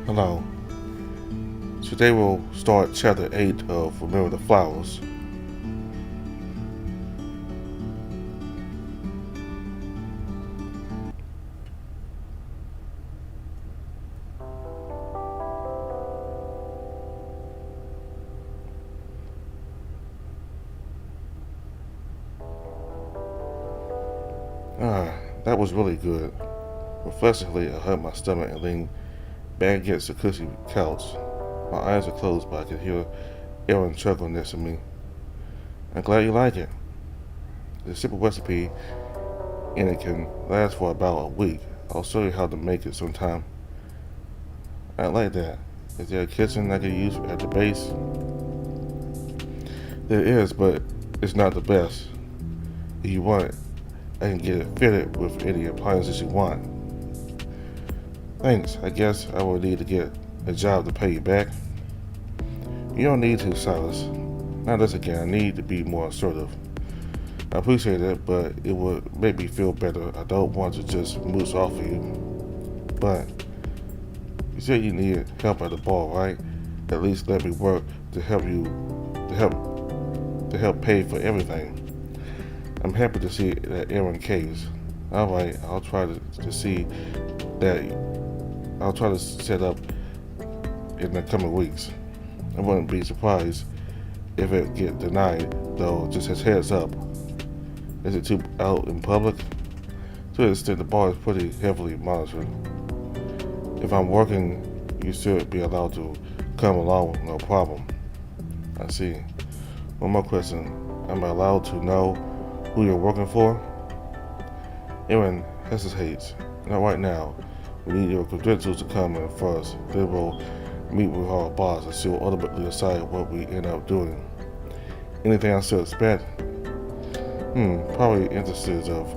Hello. Today we'll start chapter 8 of Remember the Flowers. That was really good. Reflexively, I hurt my stomach and leaned back against the cushy couch. My eyes are closed, but I could hear Aaron chuckle next to me. I'm glad you like it. It's a simple recipe, and it can last for about a week. I'll show you how to make it sometime. I like that. Is there a kitchen I could use at the base? There is, but it's not the best. If you want it, I can get it fitted with any appliances you want. Thanks. I guess I will need to get a job to pay you back. You don't need to, Silas. Not this again. I need to be more assertive. I appreciate it, but it would make me feel better. I don't want to just moose off of you. But you said you needed help at the bar, right? At least let me work to help pay for everything. I'm happy to see that Aaron caves. Alright, I'll try to see that. I'll try to set up in the coming weeks. I wouldn't be surprised if it get denied, though, just as heads up. Is it too out in public? To an extent, the bar is pretty heavily monitored. If I'm working, you should be allowed to come along, no problem. I see. One more question. Am I allowed to know who you're working for? Aaron hesitates. Not right now. We need your credentials to come in first. Then we'll meet with our boss and she will ultimately decide what we end up doing. Anything I should expect? Probably instances of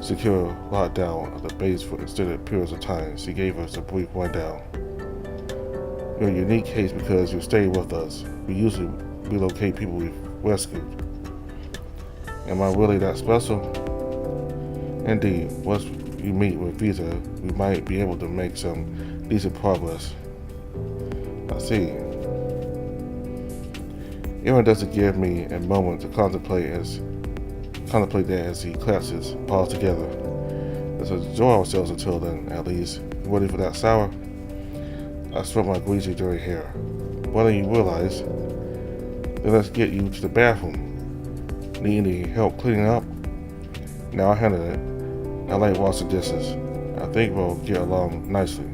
secure lockdown of the base for extended periods of time. She gave us a brief rundown. You're a unique case because you stay with us. We usually relocate people we've rescued. Am I really that special? Indeed, once you meet with Visa, we might be able to make some decent progress. I see. Aaron doesn't give me a moment to contemplate that as he claps his paws together. Let's enjoy ourselves until then, at least. You ready for that sour? I stroke my greasy dirty hair. Why don't you realize? Then let's get you to the bathroom. Need any help cleaning up? Now I handle it. I like washing dishes. I think we'll get along nicely.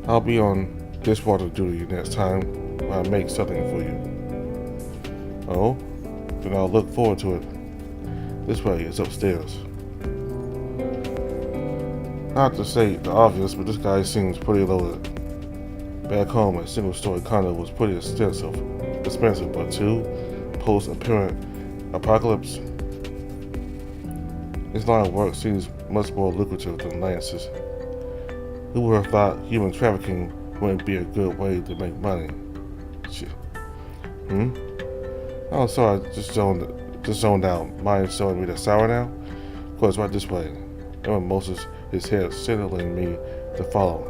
I'll be on dishwater duty next time when I make something for you. Oh? Then I'll look forward to it. This way, it's upstairs. Not to say the obvious, but this guy seems pretty loaded. Back home, a single-story condo was pretty expensive, but two, post-apparent apocalypse. His line of work seems much more lucrative than Lance's. Who would have thought human trafficking wouldn't be a good way to make money? Shit. Oh, sorry, just zoned out. Mind showing me the sour now? Of course, right this way. Aaron motions his head, signaling me to follow.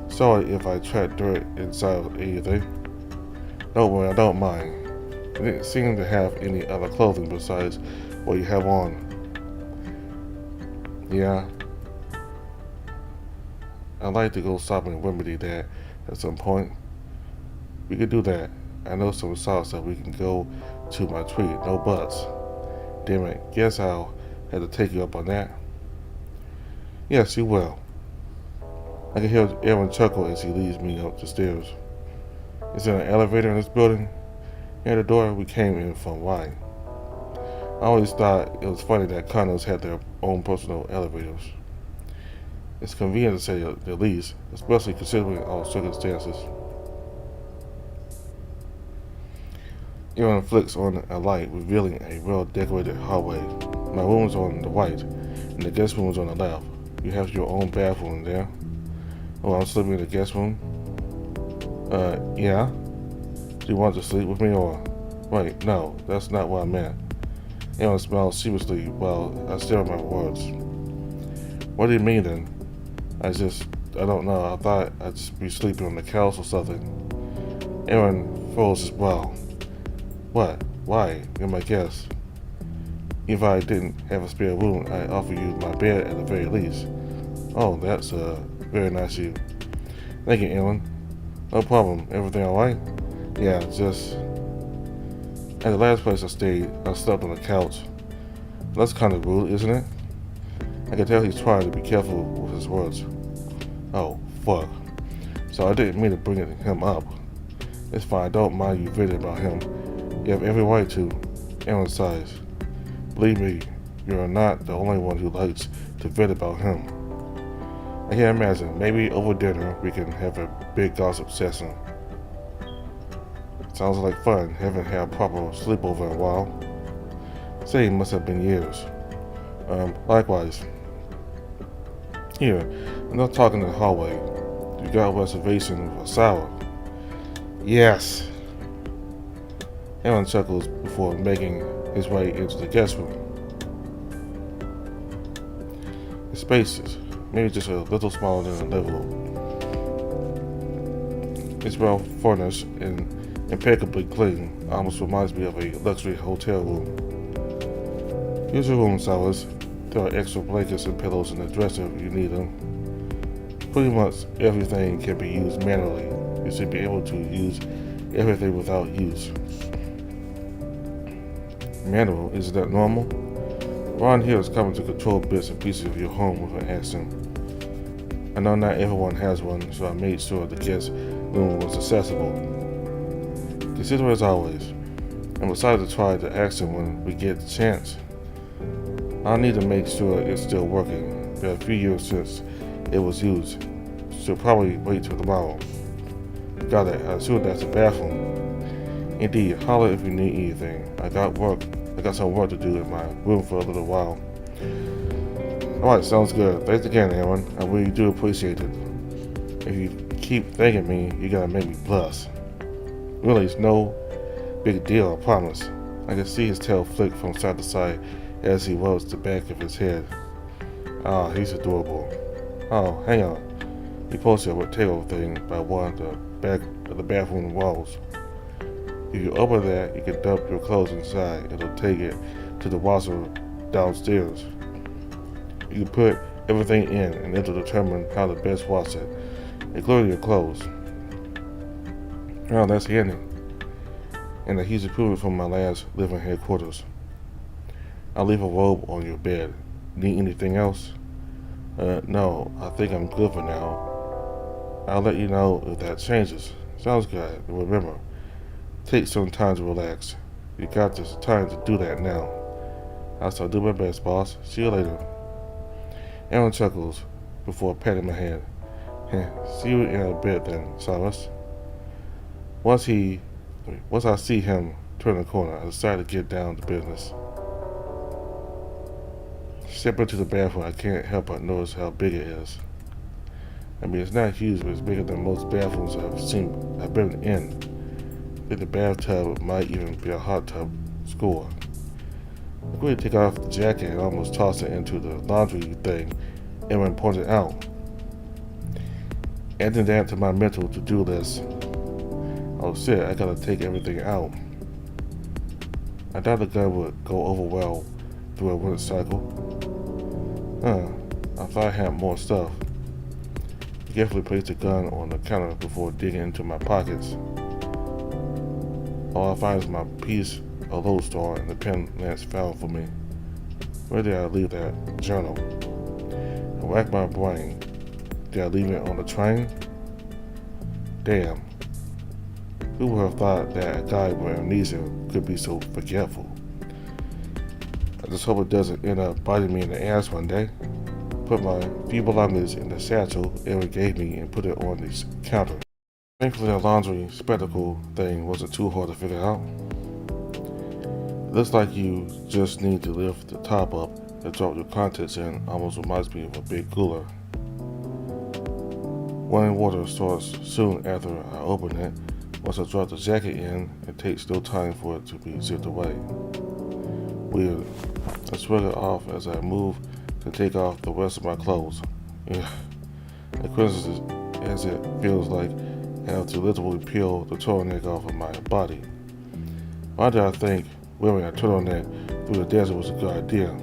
Sorry if I track dirt inside of anything. Don't worry, I don't mind. You didn't seem to have any other clothing besides what you have on. Yeah. I'd like to go shopping and remedy that at some point. We could do that. I know some shops that we can go to my treat, no buts. Damn it, guess I'll have to take you up on that. Yes, you will. I can hear Aaron chuckle as he leads me up the stairs. Is there an elevator in this building? Near the door we came in from. Why? I always thought it was funny that condos had their own personal elevators. It's convenient to say the least, especially considering all circumstances. Aaron flicks on a light, revealing a well-decorated hallway. My room's on the right, and the guest room's on the left. You have your own bathroom there. Oh, I'm sleeping in the guest room? Yeah? Do you want to sleep with me or... Wait, no, that's not what I meant. Aaron smiled sheepishly while I stared at my words. What do you mean then? I don't know. I thought I'd just be sleeping on the couch or something. Aaron froze his brow. What? Why? You're my guest. If I didn't have a spare room, I'd offer you my bed at the very least. Oh, that's very nice of you. Thank you, Aaron. No problem. Everything alright? Yeah, just... At the last place I stayed, I slept on the couch. That's kind of rude, isn't it? I can tell he's trying to be careful with his words. Oh, fuck. So I didn't mean to bring him up. It's fine, I don't mind you venting about him. You have every right to. Aaron sighs. Believe me, you're not the only one who likes to vent about him. I can imagine, maybe over dinner we can have a big gossip session. Sounds like fun, haven't had a proper sleepover in a while. Say it must have been years. Likewise. Here, I'm not talking in the hallway. You got a reservation for Sarah? Yes. Aaron chuckles before making his way into the guest room. The spaces, maybe just a little smaller than the living room. It's well furnished and impeccably clean. Almost reminds me of a luxury hotel room. Here's your room, Silas. There are extra blankets and pillows in the dresser if you need them. Pretty much everything can be used manually. You should be able to use everything without use. Manual, isn't that normal? Ron here is coming to control bits and pieces of your home with an accent. I know not everyone has one, so I made sure the guest room was accessible. Consider as always. I'm excited to try the accent when we get the chance. I'll need to make sure it's still working. There are a few years since it was used. Should probably wait till tomorrow. Got it. I assume that's the bathroom. Indeed, holler if you need anything. I got some work to do in my room for a little while. Alright, sounds good. Thanks again, Aaron. I really do appreciate it. If you keep thanking me, you're gonna make me blush. Really, it's no big deal, I promise. I can see his tail flick from side to side as he rubs the back of his head. Ah, he's adorable. Oh, hang on. He posted a rectangle thing by one of the back of the bathroom walls. If you open that, you can dump your clothes inside. It'll take it to the washer downstairs. You can put everything in, and it'll determine how to best wash it, including your clothes. Oh, that's handy. And he's improving from my last living headquarters. I'll leave a robe on your bed. Need anything else? No, I think I'm good for now. I'll let you know if that changes. Sounds good. And remember, take some time to relax. You got this time to do that now. I'll start doing my best, boss. See you later. Aaron chuckles before patting my hand. See you in a bit then, Silas. Once I see him turn the corner, I decide to get down to business. Step into the bathroom, I can't help but notice how big it is. I mean, it's not huge, but it's bigger than most bathrooms I've been in. I think the bathtub might even be a hot tub score. I'm going to take off the jacket and almost toss it into the laundry thing Aaron pointed out. Adding that to my mental to-do list. Oh shit, I gotta take everything out. I thought the gun would go over well through a winter cycle. I thought I had more stuff. I carefully placed the gun on the counter before digging into my pockets. All I find is my piece of lodestar and the pen Lance found for me. Where did I leave that journal? I racked my brain. Did I leave it on the train? Damn. Who would have thought that a guy with amnesia could be so forgetful? I just hope it doesn't end up biting me in the ass one day. Put my few belongings in the satchel Aaron gave me and put it on the counter. Thankfully, the laundry spectacle thing wasn't too hard to figure out. It looks like you just need to lift the top up and drop your contents in. Almost reminds me of a big cooler. Running water starts soon after I open it. Once I drop the jacket in, it takes no time for it to be zipped away. Weird. I shrug it off as I move to take off the rest of my clothes. Yeah. A coincidence as it feels like I have to literally peel the turtleneck off of my body. Why did I think wearing a turtleneck through the desert was a good idea?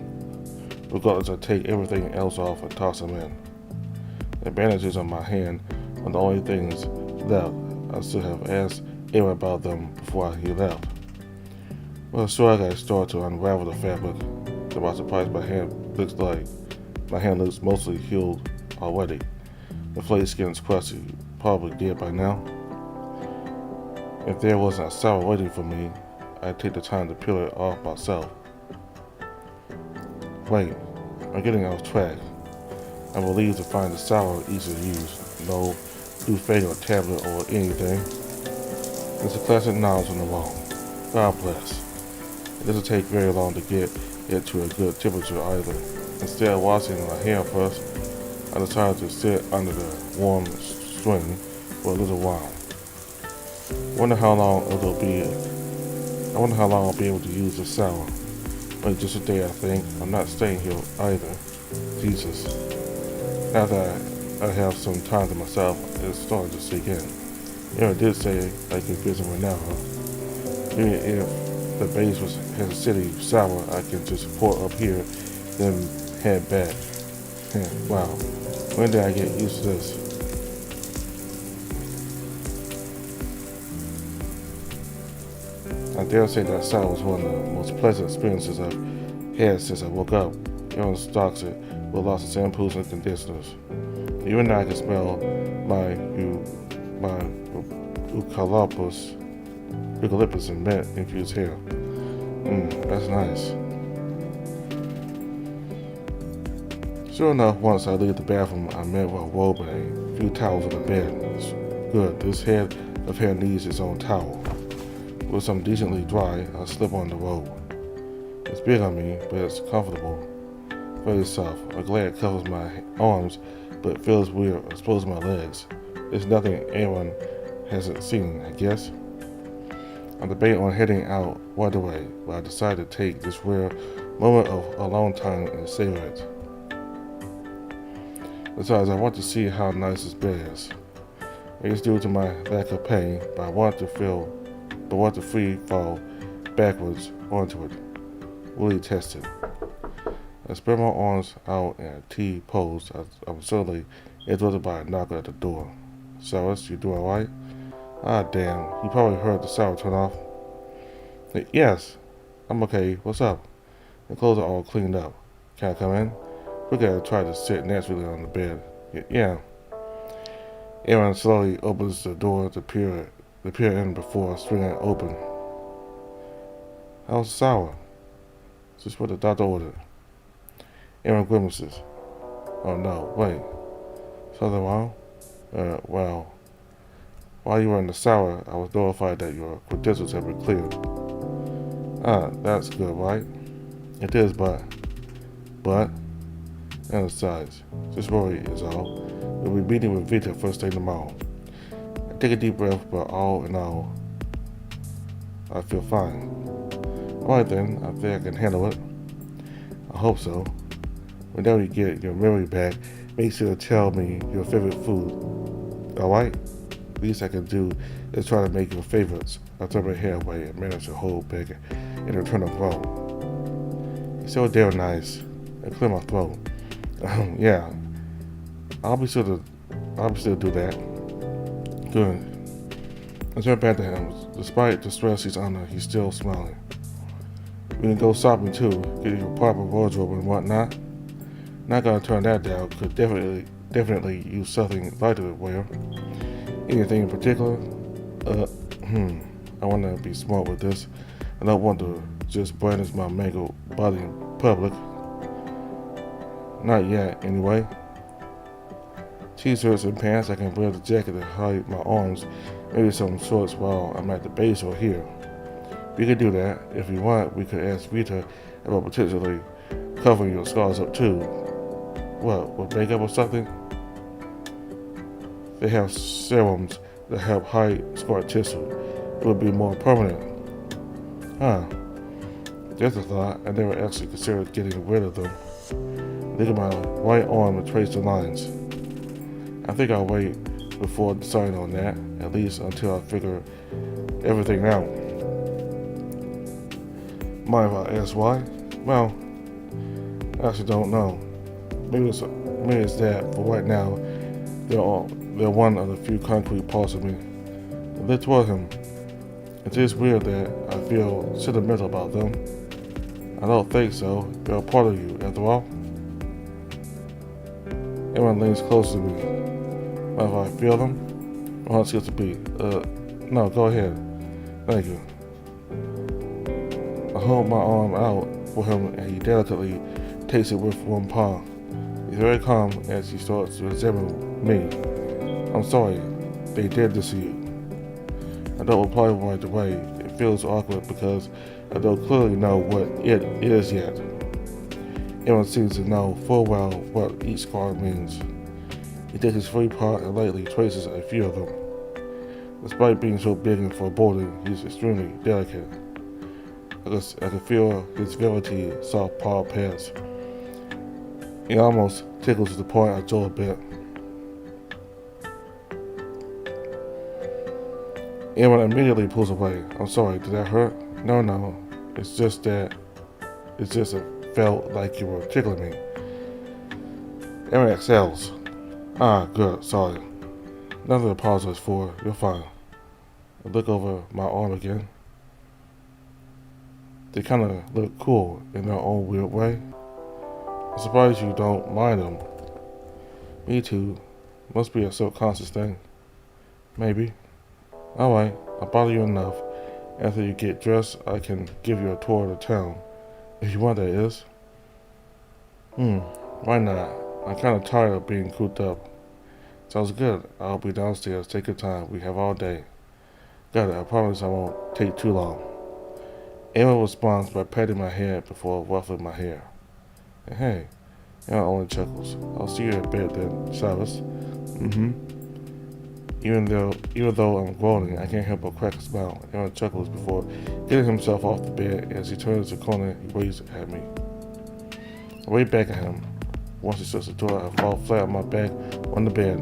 Regardless, I take everything else off and toss them in. The bandages on my hand are the only things left. I should have asked Aaron about them before he left. Well, so I got started to unravel the fabric. To my surprise, my hand looks mostly healed already. The flake skin is crusty, probably dead by now. If there wasn't a sour waiting for me, I'd take the time to peel it off myself. Wait, I'm getting off track. I'm relieved to find the sour easy to use. No newfangled or tablet or anything. It's a classic knowledge on the wall. God bless. It doesn't take very long to get it to a good temperature either. Instead of washing my hair first, I decided to sit under the warm string for a little while. I wonder how long I'll be able to use this sour. Wait just a day, I think. I'm not staying here either. Jesus. Now that I have some time to myself, it's starting to sink in. Aaron did say I could visit whenever. Even if the base has a city sour, I can just port up here, then head back. Wow. When did I get used to this? I dare say that sour was one of the most pleasant experiences I've had since I woke up. Aaron stocks it with lots of shampoos and conditioners. Even now I can smell my eucalyptus and mint infused hair. That's nice. Sure enough, once I leave the bathroom, I'm met with a robe and a few towels on the bed. It's good. This head of hair needs its own towel. With some decently dry, I slip on the robe. It's big on me, but it's comfortable. Very soft. I'm glad it covers my arms, but it feels weird exposing my legs. It's nothing anyone hasn't seen, I guess. I'm debating on heading out right away, but I decided to take this rare moment of alone time and savor it. Besides, I want to see how nice this bed is. It's due to my lack of pain, but I want to free fall backwards onto it. Really test it. I spread my arms out in a T pose. I'm suddenly interrupted by a knock at the door. Cyrus, you doing alright? Ah, damn. You probably heard the sour turn off. Yes. I'm okay. What's up? The clothes are all cleaned up. Can I come in? We gotta try to sit naturally on the bed. Yeah. Aaron slowly opens the door to peer in before swinging it open. How's sour? Just what the doctor ordered. Aaron grimaces. Oh no, wait. Something wrong? Well, while you were in the sour, I was notified that your credentials have been cleared. Ah, that's good, right? It is, but, and besides, just worry is all. We'll be meeting with Vita first thing tomorrow. I take a deep breath, but all in all, I feel fine. Alright then, I think I can handle it. I hope so. Whenever you get your memory back, make sure to tell me your favorite food. Alright? Least I can do is try to make your favorites. I turn my hair away and manage to hold back and return a groan. It's so damn nice. I clear my throat. Yeah. I'll be sure to do that. Good. I turn back to him. Despite the stress he's under, he's still smiling. We can go shopping too, get your proper wardrobe and whatnot. Not gonna turn that down, could definitely use something lighter to wear. Anything in particular? I wanna be smart with this. I don't want to just brandish my mangled body in public. Not yet, anyway. T-shirts and pants, I can wear the jacket to hide my arms, maybe some shorts while I'm at the base or here. We could do that. If you want, we could ask Rita about potentially covering your scars up too. What, with makeup or something? They have serums that help hide scar tissue. It would be more permanent. Huh. There's a thought. I never actually considered getting rid of them. Look at my right arm and trace the lines. I think I'll wait before deciding on that, at least until I figure everything out. Mind if I ask why? Well, I actually don't know. Maybe it's that for right now, they're one of the few concrete parts of me. I live toward him. It is weird that I feel sentimental about them. I don't think so. They're a part of you, after all. Everyone leans closer to me. Mind if I feel them? My heart skips a beat. No, go ahead. Thank you. I hold my arm out for him and he delicately takes it with one palm. He's very calm as he starts to examine me. I'm sorry, they did this to you. I don't reply right away. It feels awkward because I don't clearly know what it is yet. Everyone seems to know full well what each scar means. He takes his free paw and lightly traces a few of them. Despite being so big and foreboding, he's extremely delicate. I can feel his velvety, soft paw pads. It almost tickles to the point I jaw a bit. Aaron immediately pulls away. I'm sorry, did that hurt? No. It's just it felt like you were tickling me. Aaron exhales. Ah, good, sorry. Nothing to apologize for, you're fine. I look over my arm again. They kind of look cool in their own weird way. I'm surprised you don't mind them. Me too. Must be a subconscious thing. Maybe. Alright, I'll bother you enough. After you get dressed, I can give you a tour of the town. If you want, that is. Why not? I'm kind of tired of being cooped up. Sounds good. I'll be downstairs. Take your time. We have all day. Got it. I promise I won't take too long. Emma responds by patting my head before ruffling my hair. And hey, Emma only chuckles. I'll see you in bed then, Chavez. Even though I'm groaning, I can't help but crack a smile. Aaron chuckles before getting himself off the bed. As he turns the corner, he waves at me. I wave back at him. Once he shuts the door, I fall flat on my back on the bed.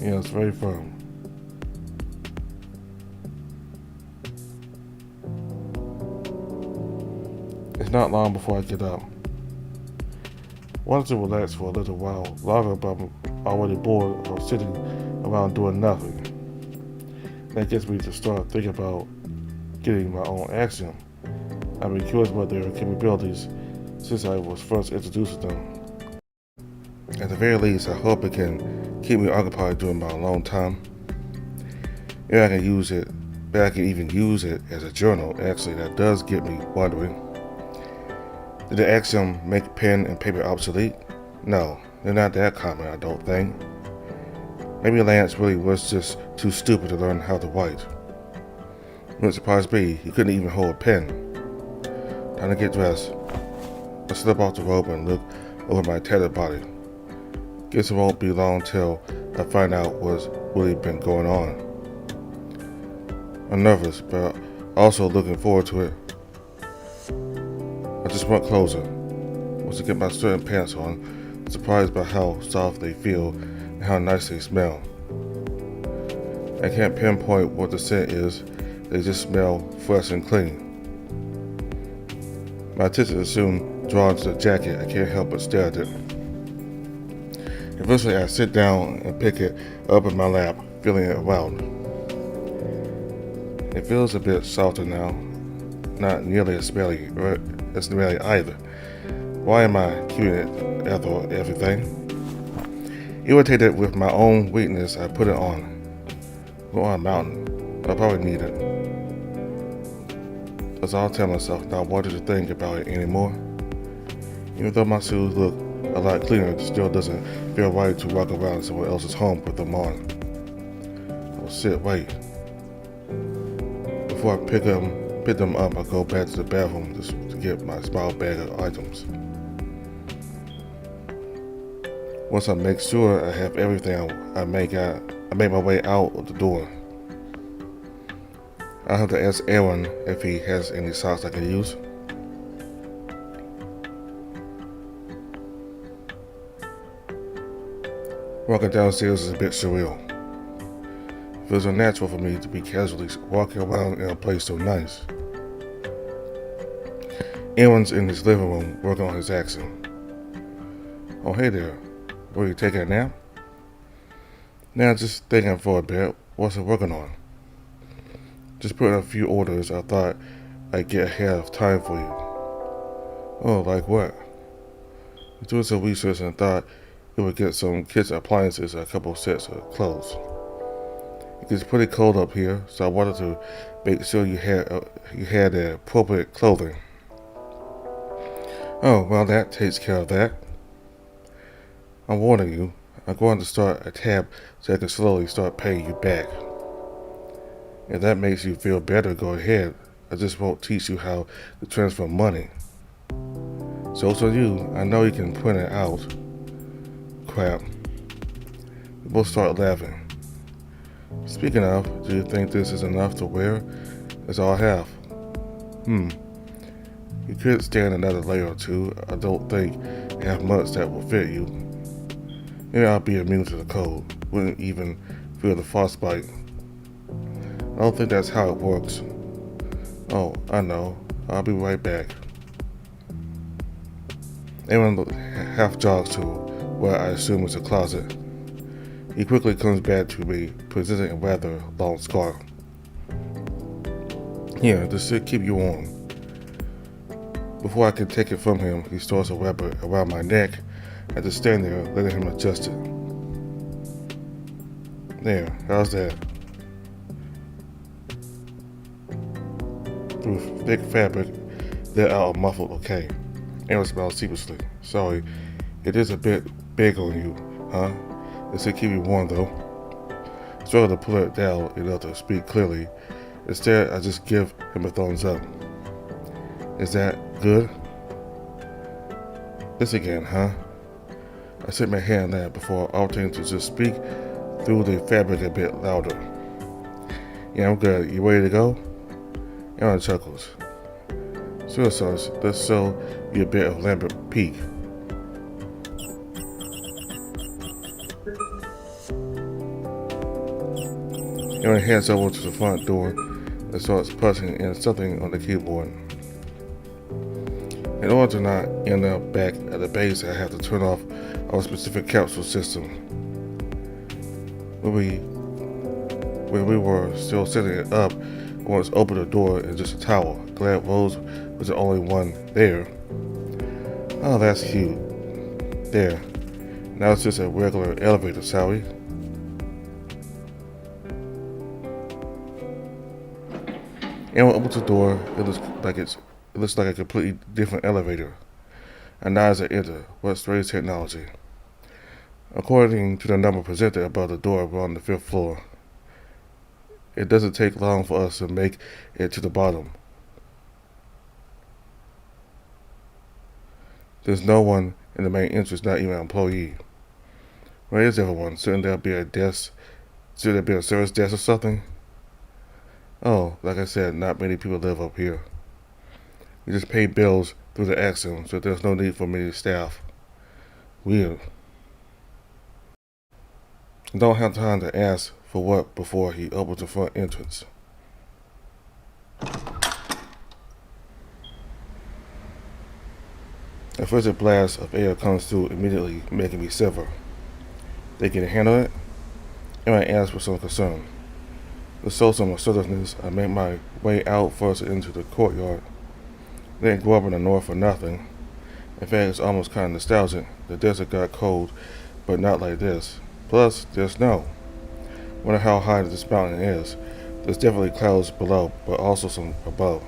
Yeah, it's very firm. It's not long before I get up. Wanted to relax for a little while longer, but I'm already bored of sitting around doing nothing. That gets me to start thinking about getting my own Axiom. I've been curious about their capabilities since I was first introduced to them. At the very least, I hope it can keep me occupied during my alone time. If I can use it, but I can even use it as a journal. Actually, that does get me wondering. Did the Axiom make pen and paper obsolete? No, they're not that common, I don't think. Maybe Lance really was just too stupid to learn how to write. Wouldn't surprise me, he couldn't even hold a pen. Time to get dressed. I slip off the robe and look over my tattered body. Guess it won't be long till I find out what's really been going on. I'm nervous, but also looking forward to it. I just want closer. Once I get my shirt and pants on, I'm surprised by how soft they feel and how nice they smell. I can't pinpoint what the scent is, they just smell fresh and clean. My attention is soon drawn to the jacket. I can't help but stare at it. Eventually I sit down and pick it up in my lap, feeling it around. It feels a bit softer now, not nearly as smelly either. Why am I keeping it after everything? Irritated with my own weakness, I put it on. Go on a mountain. I probably need it. That's all I tell myself, not wanting to think about it anymore. Even though my shoes look a lot cleaner, it still doesn't feel right to walk around someone else's home with them on. I'll wait. Before I pick them up, I go back to the bathroom to get my small bag of items. Once I make sure I have everything, I make my way out of the door. I'll have to ask Aaron if he has any socks I can use. Walking downstairs is a bit surreal. It feels unnatural for me to be casually walking around in a place so nice. Aaron's in his living room working on his accent. Oh, hey there. Were you taking a nap? Now, just thinking for a bit, what's it working on? Just putting a few orders I thought I'd get ahead of time for you. Oh, like what? I was doing some research and thought it would get some kitchen appliances and a couple of sets of clothes. It gets pretty cold up here, so I wanted to make sure you had the appropriate clothing. Oh, well, that takes care of that. I'm warning you, I'm going to start a tab so I can slowly start paying you back. If that makes you feel better, go ahead. I just won't teach you how to transfer money. So it's on you. I know you can print it out. Crap. We both start laughing. Speaking of, do you think this is enough to wear? That's all I have. You could stand another layer or two. I don't think I have much that will fit you. Maybe I'll be immune to the cold. Wouldn't even feel the frostbite. I don't think that's how it works. Oh, I know. I'll be right back. Aaron half jogs to where I assume is a closet. He quickly comes back to me, presenting a rather long scarf. Here, this should keep you warm. Before I can take it from him, he starts to wrap it around my neck. I just stand there, letting him adjust it. There, how's that? Through thick fabric, let out a muffled okay. Aaron smiled sheepishly. Sorry, it is a bit big on you, huh? It should keep you warm though. I struggle to pull it down enough to speak clearly. Instead, I just give him a thumbs up. Is that good? This again, huh? I set my hand on that before opting to just speak through the fabric a bit louder. Yeah, I'm good. You ready to go? Aaron chuckles. Sure, son. Let's show you a bit of Lambert Peak. Aaron heads over to the front door and starts punching in something on the keyboard. In order to not end up back at the base, I have to turn off our specific capsule system. When we were still setting it up, I once opened the door in just a towel. Glad Rose was the only one there. Oh, that's cute. There. Now it's just a regular elevator, Sally. Aaron opens the door. It looks like a completely different elevator. I nod as I enter. What strange technology. According to the number presented above the door, we're on the 5th floor. It doesn't take long for us to make it to the bottom. There's no one in the main entrance, not even an employee. Where is everyone? Shouldn't there be a desk? Should there be a service desk or something? Oh, like I said, not many people live up here. We just pay bills through the Axiom, so there's no need for many staff. Weird. I don't have time to ask for what before he opens the front entrance. A frigid blast of air comes through, immediately making me shiver. They can handle it? And I ask with some concern. To show some assertiveness, I make my way out first into the courtyard. They didn't grow up in the north for nothing. In fact, it's almost kind of nostalgic. The desert got cold, but not like this. Plus, there's snow. Wonder how high this mountain is. There's definitely clouds below, but also some above.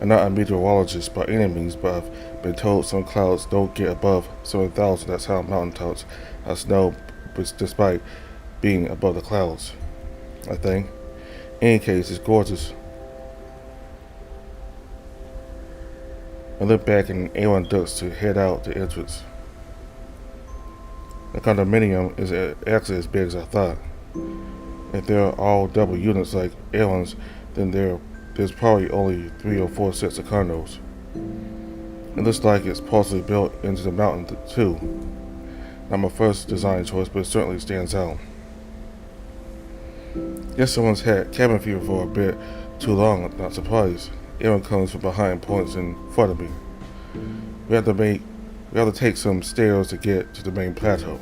I'm not a meteorologist by any means, but I've been told some clouds don't get above 7,000. That's how mountaintops have snow, despite being above the clouds, I think. In any case, it's gorgeous. I look back and Aaron ducks to head out the entrance. The condominium is actually as big as I thought. If they're all double units like Aaron's, then there's probably only 3 or 4 sets of condos. It looks like it's partially built into the mountain too. Not my first design choice, but it certainly stands out. Guess someone's had cabin fever for a bit too long, I'm not surprised. Aaron comes from behind and points in front of me. We have to take some stairs to get to the main plateau.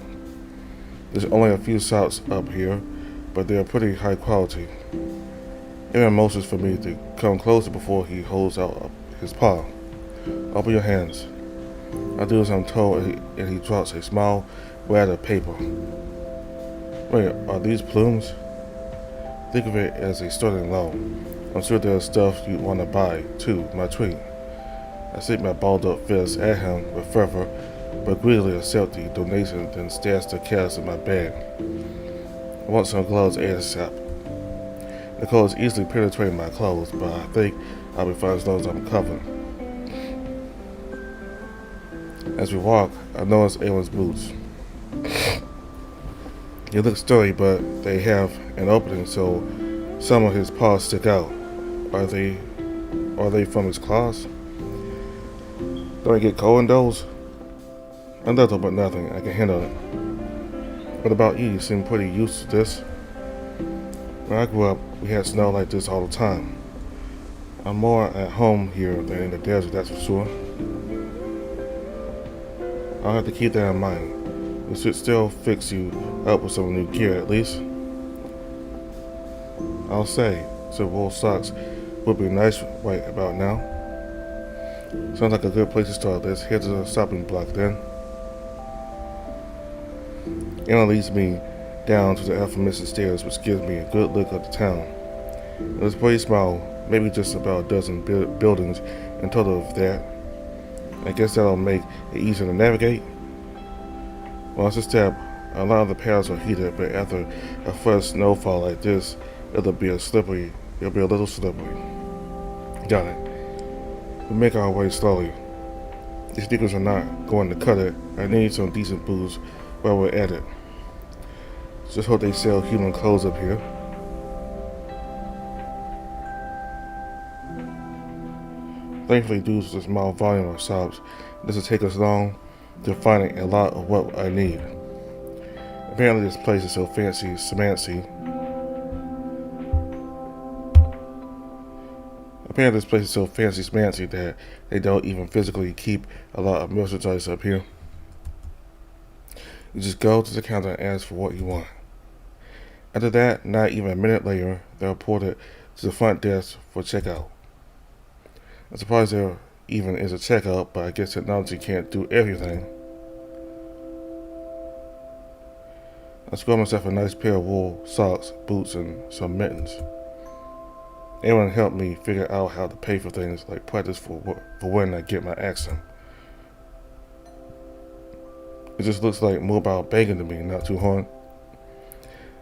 There's only a few shots up here, but they're pretty high quality. Aaron motions for me to come closer before he holds out his paw. Open your hands. I do as I'm told, and he drops a small wad of paper. Wait, are these plumes? Think of it as a starting loan. I'm sure there's stuff you want to buy, too, my treat. I shake my balled up fist at him with fervor, but greedily accept the donation, then stash the cash in my bag. I want some gloves ASAP. The cold is easily penetrating my clothes, but I think I'll be fine as long as I'm covered. As we walk, I notice Aaron's boots. They look sturdy, but they have an opening, so some of his paws stick out. Are they from his claws? Don't I get cold in those? A little, but nothing. I can handle it. What about you? You seem pretty used to this. When I grew up, we had snow like this all the time. I'm more at home here than in the desert, that's for sure. I'll have to keep that in mind. We should still fix you up with some new gear, at least. I'll say, some wool socks would be nice right about now. Sounds like a good place to start. Let's head to the shopping block then. Anna leads me down to the aforementioned stairs, which gives me a good look at the town. It was pretty small, maybe just about a dozen buildings in total of that. I guess that'll make it easier to navigate. Once a step, a lot of the paths are heated, but after a first snowfall like this, it'll be a little slippery. Got it. We make our way slowly. These sneakers are not going to cut it. I need some decent boots while we're at it. Just hope they sell human clothes up here. Thankfully, due to the small volume of shops, it doesn't take us long to find a lot of what I need. Apparently this place is so schmancy that they don't even physically keep a lot of merchandise up here. You just go to the counter and ask for what you want. After that, not even a minute later, they're reported to the front desk for checkout. I'm surprised there even is a checkout, but I guess technology can't do everything. I scored myself a nice pair of wool socks, boots, and some mittens. Aaron helped me figure out how to pay for things, like practice for when I get my accent. It just looks like mobile banking to me, not too hard.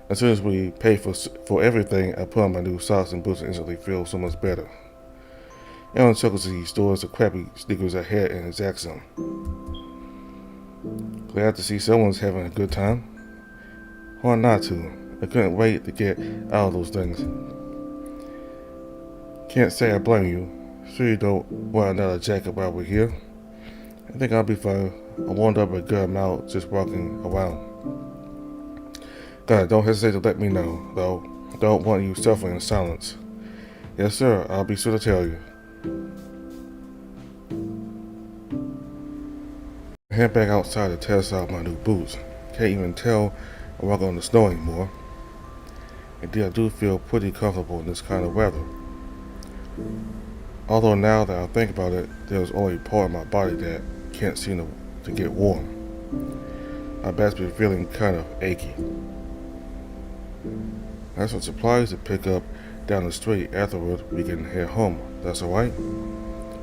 As soon as we pay for everything, I put on my new socks and boots and instantly feel so much better. Aaron chuckles as he stores the crappy sneakers I had in his accent. Glad to see someone's having a good time. Hard not to. I couldn't wait to get out of those things. Can't say I blame you. Sure you don't want another jacket while we're here. I think I'll be fine. I warmed up a good amount just walking around. God, don't hesitate to let me know, though. I don't want you suffering in silence. Yes, sir, I'll be sure to tell you. I head back outside to test out my new boots. Can't even tell I'm walking on the snow anymore. Indeed, I do feel pretty comfortable in this kind of weather. Although now that I think about it, there's only part of my body that can't seem to get warm. My back's been feeling kind of achy. I have some supplies to pick up down the street. Afterward, we can head home. That's alright?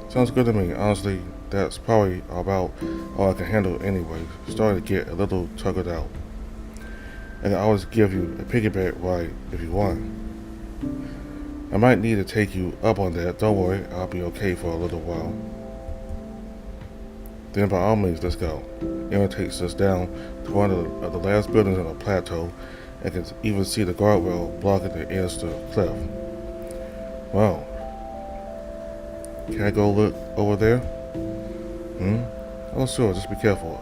Sounds good to me. Honestly, that's probably about all I can handle anyway. Starting to get a little tuckered out. I can always give you a piggyback ride if you want. I might need to take you up on that. Don't worry, I'll be okay for a little while. Then by all means, let's go. Aaron takes us down to one of the last buildings on the plateau. I can even see the guardrail blocking the edge of the cliff. Wow. Can I go look over there? Oh sure, just be careful.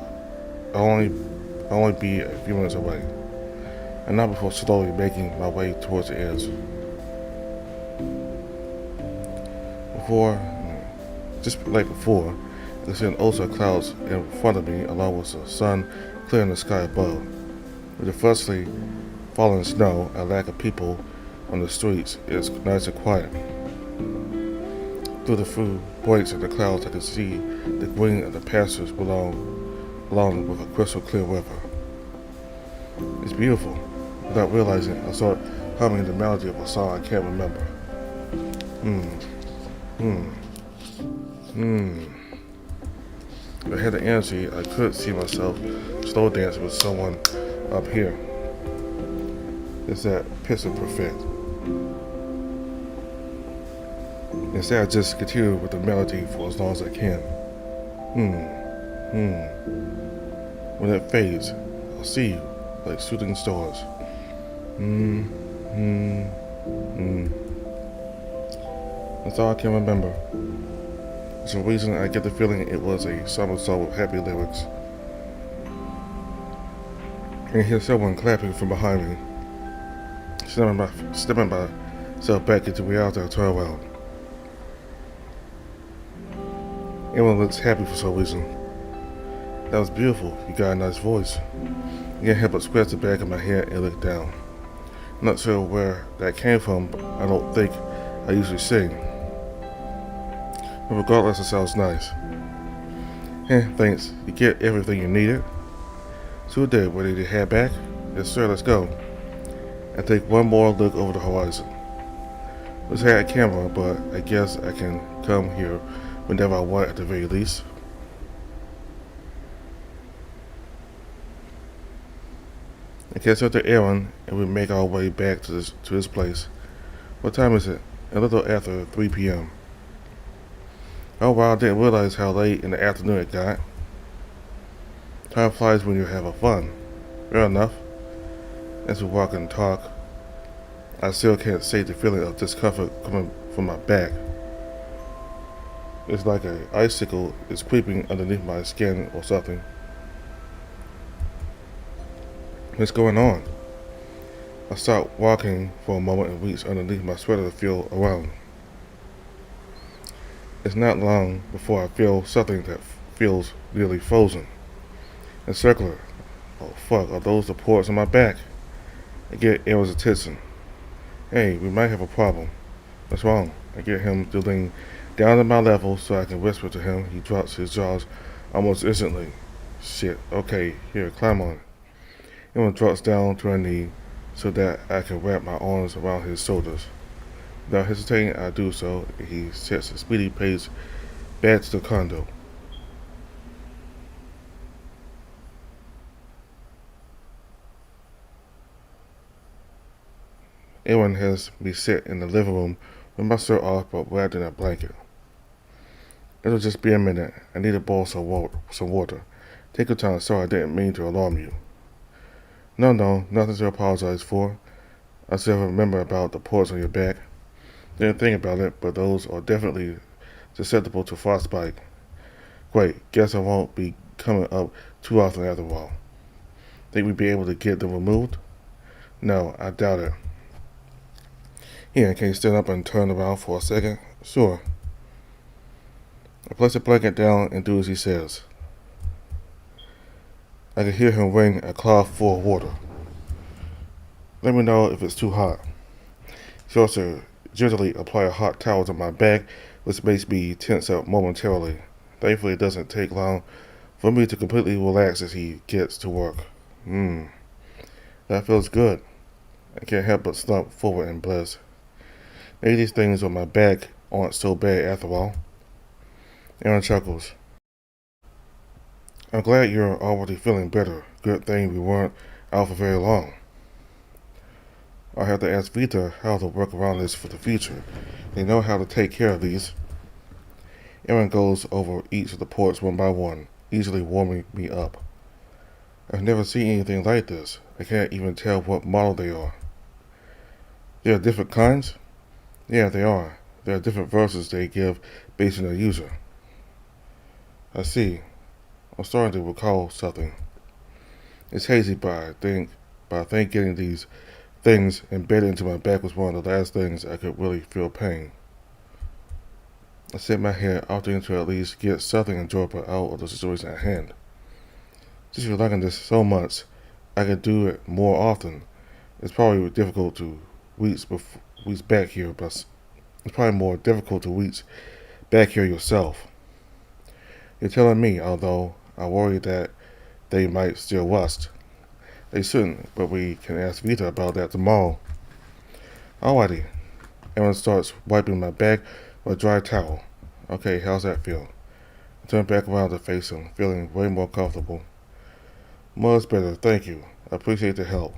I only only be a few minutes away, and not before slowly making my way towards the edge. Just like before, I could see an ocean of clouds in front of me, along with the sun clearing the sky above. With the freshly fallen snow, a lack of people on the streets, it's nice and quiet. Through the few breaks in the clouds, I could see the green of the pastures along with a crystal clear river. It's beautiful. Without realizing, I started humming the melody of a song I can't remember. I had the energy. I could see myself slow dancing with someone up here. It's that picture perfect. Instead, I just continue with the melody for as long as I can. When it fades, I'll see you like shooting stars. That's all I can remember. For some reason, I get the feeling it was a summer song with happy lyrics. I hear someone clapping from behind me. Stepping myself back into reality, I turn around. Everyone looks happy for some reason. That was beautiful. You got a nice voice. I can't help but scratch the back of my head and look down. I'm not sure where that came from, but I don't think I usually sing. But regardless, it sounds nice. Thanks. You get everything you needed. So we're ready to head back? Yes, sir, let's go. I take one more look over the horizon. I wish I had a camera, but I guess I can come here whenever I want at the very least. I catch up to Aaron and we make our way back to his place. What time is it? A little after 3 p.m. Oh wow, I didn't realize how late in the afternoon it got. Time flies when you're having fun. Fair enough. As we walk and talk, I still can't shake the feeling of discomfort coming from my back. It's like an icicle is creeping underneath my skin or something. What's going on? I stop walking for a moment and reach underneath my sweater to feel around. It's not long before I feel something that feels nearly frozen and circular. Oh fuck, are those the ports on my back? I get Aaron's attention. Hey, we might have a problem. What's wrong? I get him to lean down to my level so I can whisper to him. He drops his jaws almost instantly. Shit, okay, here, climb on. Aaron drops down to her knee so that I can wrap my arms around his shoulders. Without hesitating, I do so, and he sets a speedy pace back to the condo. Aaron has me sit in the living room with my shirt off but wrapped in a blanket. It'll just be a minute. I need to boil some water. Take your time. Sorry, I didn't mean to alarm you. No, nothing to apologize for. I still remember about the ports on your back. Didn't think about it, but those are definitely susceptible to frostbite. Great, guess I won't be coming up too often after a while. Think we'd be able to get them removed? No, I doubt it. Here, can you stand up and turn around for a second? Sure. I place the blanket down and do as he says. I can hear him wring a cloth full of water. Let me know if it's too hot. He starts to gently apply a hot towel to my back, which makes me tense up momentarily. Thankfully, it doesn't take long for me to completely relax as he gets to work. That feels good. I can't help but slump forward and bless. Maybe these things on my back aren't so bad after all. Aaron chuckles. I'm glad you're already feeling better. Good thing we weren't out for very long. I'll have to ask Vita how to work around this for the future. They know how to take care of these. Aaron goes over each of the ports one by one, easily warming me up. I've never seen anything like this. I can't even tell what model they are. There are different kinds? Yeah, they are. There are different versions they give based on their user. I see. I'm starting to recall something. It's hazy, but I think getting these things embedded into my back was one of the last things I could really feel pain. I set my head, opting to at least get something enjoyable out of the situation at hand. Just liking this so much, I could do it more often. It's probably difficult to weeks back here, but it's probably more difficult to weeks back here yourself. You're telling me, although I worry that they might still rust. They shouldn't, but we can ask Vita about that tomorrow. Alrighty. Aaron starts wiping my back with a dry towel. Okay, how's that feel? I turn back around to face him, feeling way more comfortable. Much better, thank you. I appreciate the help.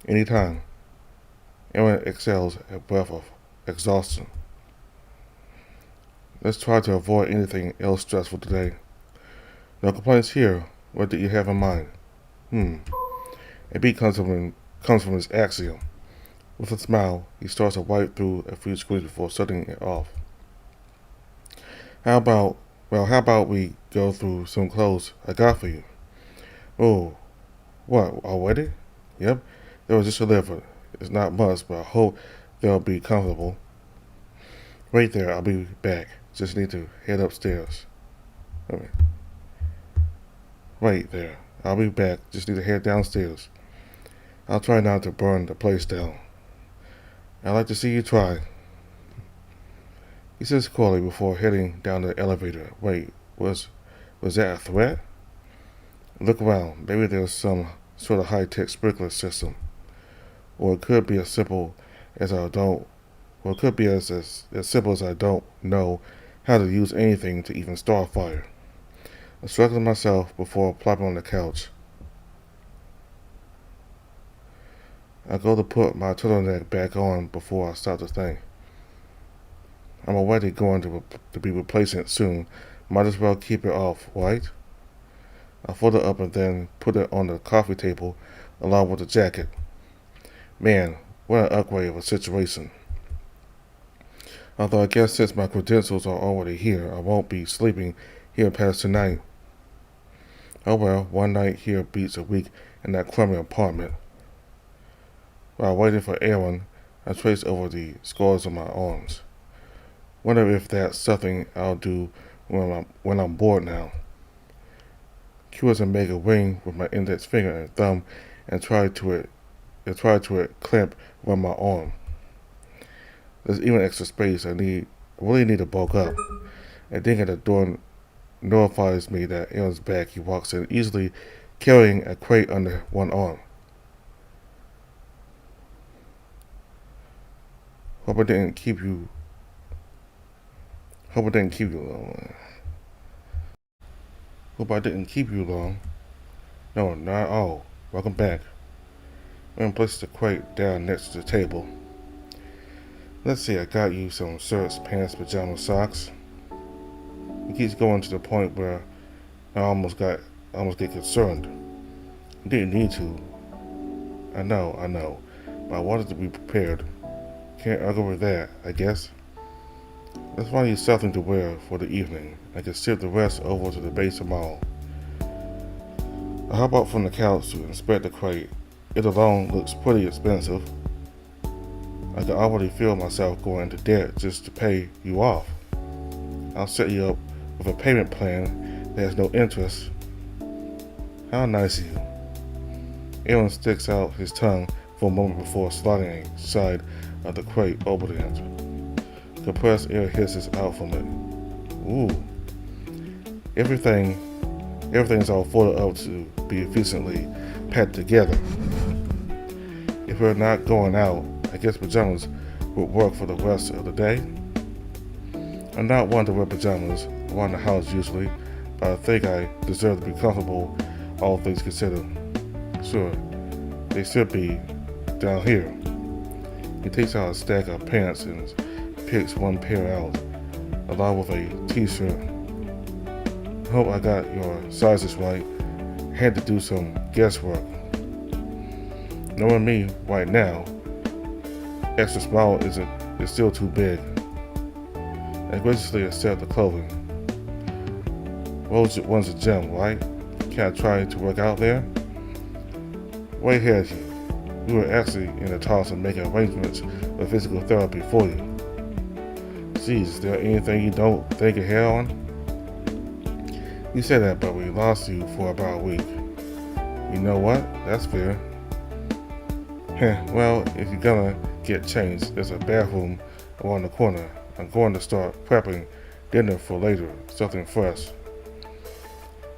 Anytime. Aaron exhales a breath of exhaustion. Let's try to avoid anything else stressful today. No complaints here. What do you have in mind? A beat comes from his axiom. With a smile, he starts to wipe through a few screens before shutting it off. How about we go through some clothes I got for you? Oh, what, already? Yep, they were just delivered. It's not much, but I hope they'll be comfortable. Wait there, I'll be back. Just need to head upstairs. Wait there, I'll be back. Just need to head downstairs. I'll try not to burn the place down. I'd like to see you try. He says coolly before heading down the elevator. Wait, was that a threat? Look around. Maybe there's some sort of high-tech sprinkler system. Or it could be as simple as I don't know how to use anything to even start a fire. I struggled myself before plopping on the couch. I go to put my turtleneck back on before I stop to think. I'm already going to be replacing it soon. Might as well keep it off, right? I fold it up and then put it on the coffee table along with the jacket. Man, what an upgrade of a situation. Although I guess since my credentials are already here, I won't be sleeping here past tonight. Oh well, one night here beats a week in that crummy apartment. While waiting for Aaron, I trace over the scars on my arms. Wonder if that's something I'll do when I'm bored now. Curious and make a ring with my index finger and thumb and try to it clamp around my arm. There's even extra space I really need to bulk up. A ding at the door notifies me that Aaron's back. He walks in, easily carrying a crate under one arm. Hope I didn't keep you long. Hope I didn't keep you long. No, not at all. Welcome back. Aaron places the crate down next to the table. Let's see, I got you some shirts, pants, pajamas, socks. He keeps going to the point where I almost get concerned. You didn't need to. I know. But I wanted to be prepared. Can't argue with that, I guess. Let's find you something to wear for the evening. I can ship the rest over to the base tomorrow. I hop up from the couch to inspect the crate. It alone looks pretty expensive. I can already feel myself going into debt just to pay you off. I'll set you up with a payment plan that has no interest. How nice of you. Aaron sticks out his tongue for a moment before sliding a side of the crate opening it. Compressed air hisses out from it. Ooh. Everything's all folded up to be efficiently packed together. If we're not going out, I guess pajamas would work for the rest of the day. I'm not one to wear pajamas around the house usually, but I think I deserve to be comfortable, all things considered. Sure, they should be down here. He takes out a stack of pants and picks one pair out, along with a t-shirt. I hope I got your sizes right. Had to do some guesswork. Knowing me right now, extra small is still too big. I graciously accept the clothing. One's a gem, right? can I try to work out there? Way ahead of you. We were actually in the talks of making arrangements for physical therapy for you. Geez, is there anything you don't think ahead on? You said that, but we lost you for about a week. You know what? That's fair. Well, if you're gonna get changed, there's a bathroom around the corner. I'm going to start prepping dinner for later, something fresh.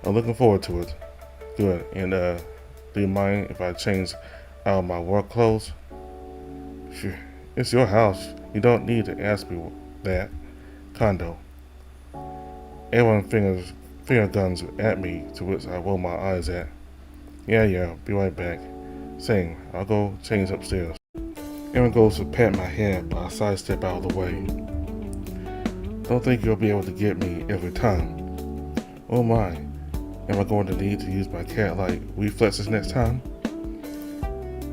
I'm looking forward to it. Good. And do you mind if I change out of my work clothes? Sure. It's your house. You don't need to ask me that. Condo. Everyone finger guns at me, to which I roll my eyes at. Yeah, be right back. Same. I'll go change upstairs. Aaron goes to pat my head, but I sidestep out of the way. Don't think you'll be able to get me every time. Oh my. Am I going to need to use my cat-like reflexes next time?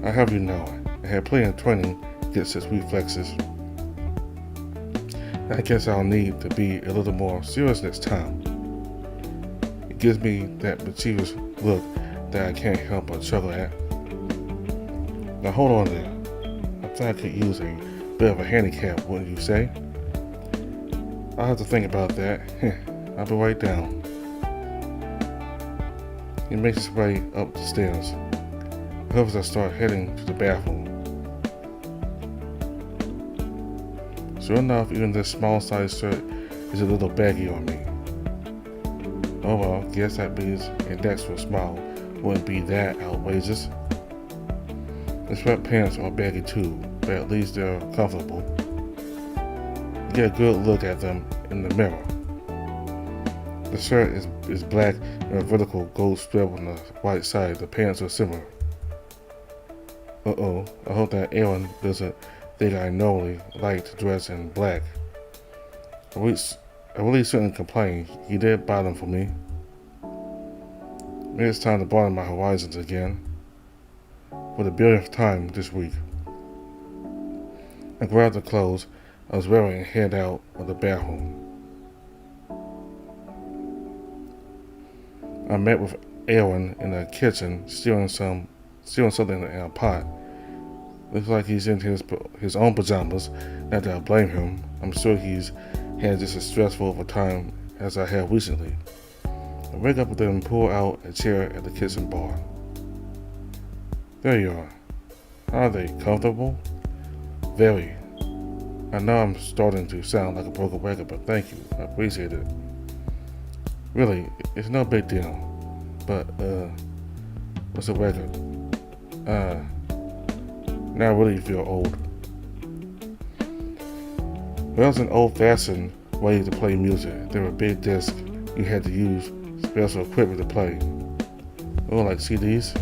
I have you know, I had plenty of training to get such reflexes. I guess I'll need to be a little more serious next time. It gives me that mischievous look that I can't help but chuckle at. Now hold on there. I think I could use a bit of a handicap, wouldn't you say? I'll have to think about that. I'll be right down. He makes his way up the stairs. I hope as I start heading to the bathroom. Sure enough, even this small-sized shirt is a little baggy on me. Oh well, guess that means a dexterous smile wouldn't be that outrageous. The sweatpants are baggy too, but at least they're comfortable. You get a good look at them in the mirror. The shirt is black and a vertical gold strip on the white side. The pants are similar. Uh-oh, I hope that Aaron doesn't think I normally like to dress in black. I really shouldn't complain. He did buy them for me. Maybe it's time to broaden my horizons again. For the billionth time this week. I grabbed the clothes I was wearing and head out of the bathroom. I met with Aaron in the kitchen, stealing something in a pot. Looks like he's in his own pajamas. Not that I blame him. I'm sure he's had just as stressful of a time as I have recently. I wake up with him and pull out a chair at the kitchen bar. There you are. Are they comfortable? Very. I know I'm starting to sound like a broken record, but thank you. I appreciate it. Really, it's no big deal. But, what's a record? Now I really feel old. Well, it's an old-fashioned way to play music. There were big discs you had to use special equipment to play. Oh, like CDs?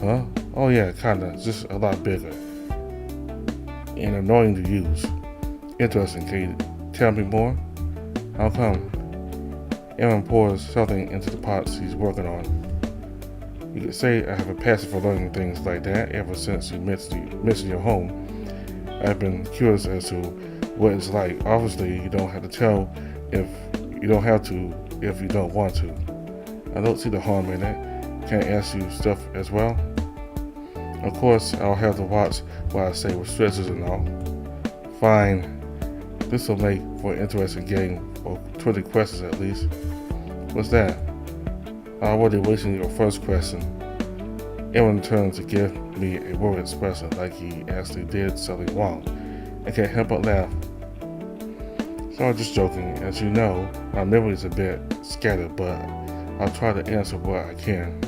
Huh? Oh yeah, kinda. Just a lot bigger. And annoying to use. Interesting. Can you tell me more? How come? Aaron pours something into the pots he's working on. You could say I have a passion for learning things like that. Ever since you mentioned your home, I've been curious as to what it's like. Obviously, you don't have to tell if you don't have to if you don't want to. I don't see the harm in it. Can I ask you stuff as well? Of course, I'll have to watch what I say with stretches and all. Fine. This will make for an interesting game, or 20 questions at least. What's that? I already wasting your first question. Aaron turns to give me a worried expression like he actually did something wrong. I can't help but laugh. Sorry, just joking. As you know, my memory is a bit scattered, but I'll try to answer what I can.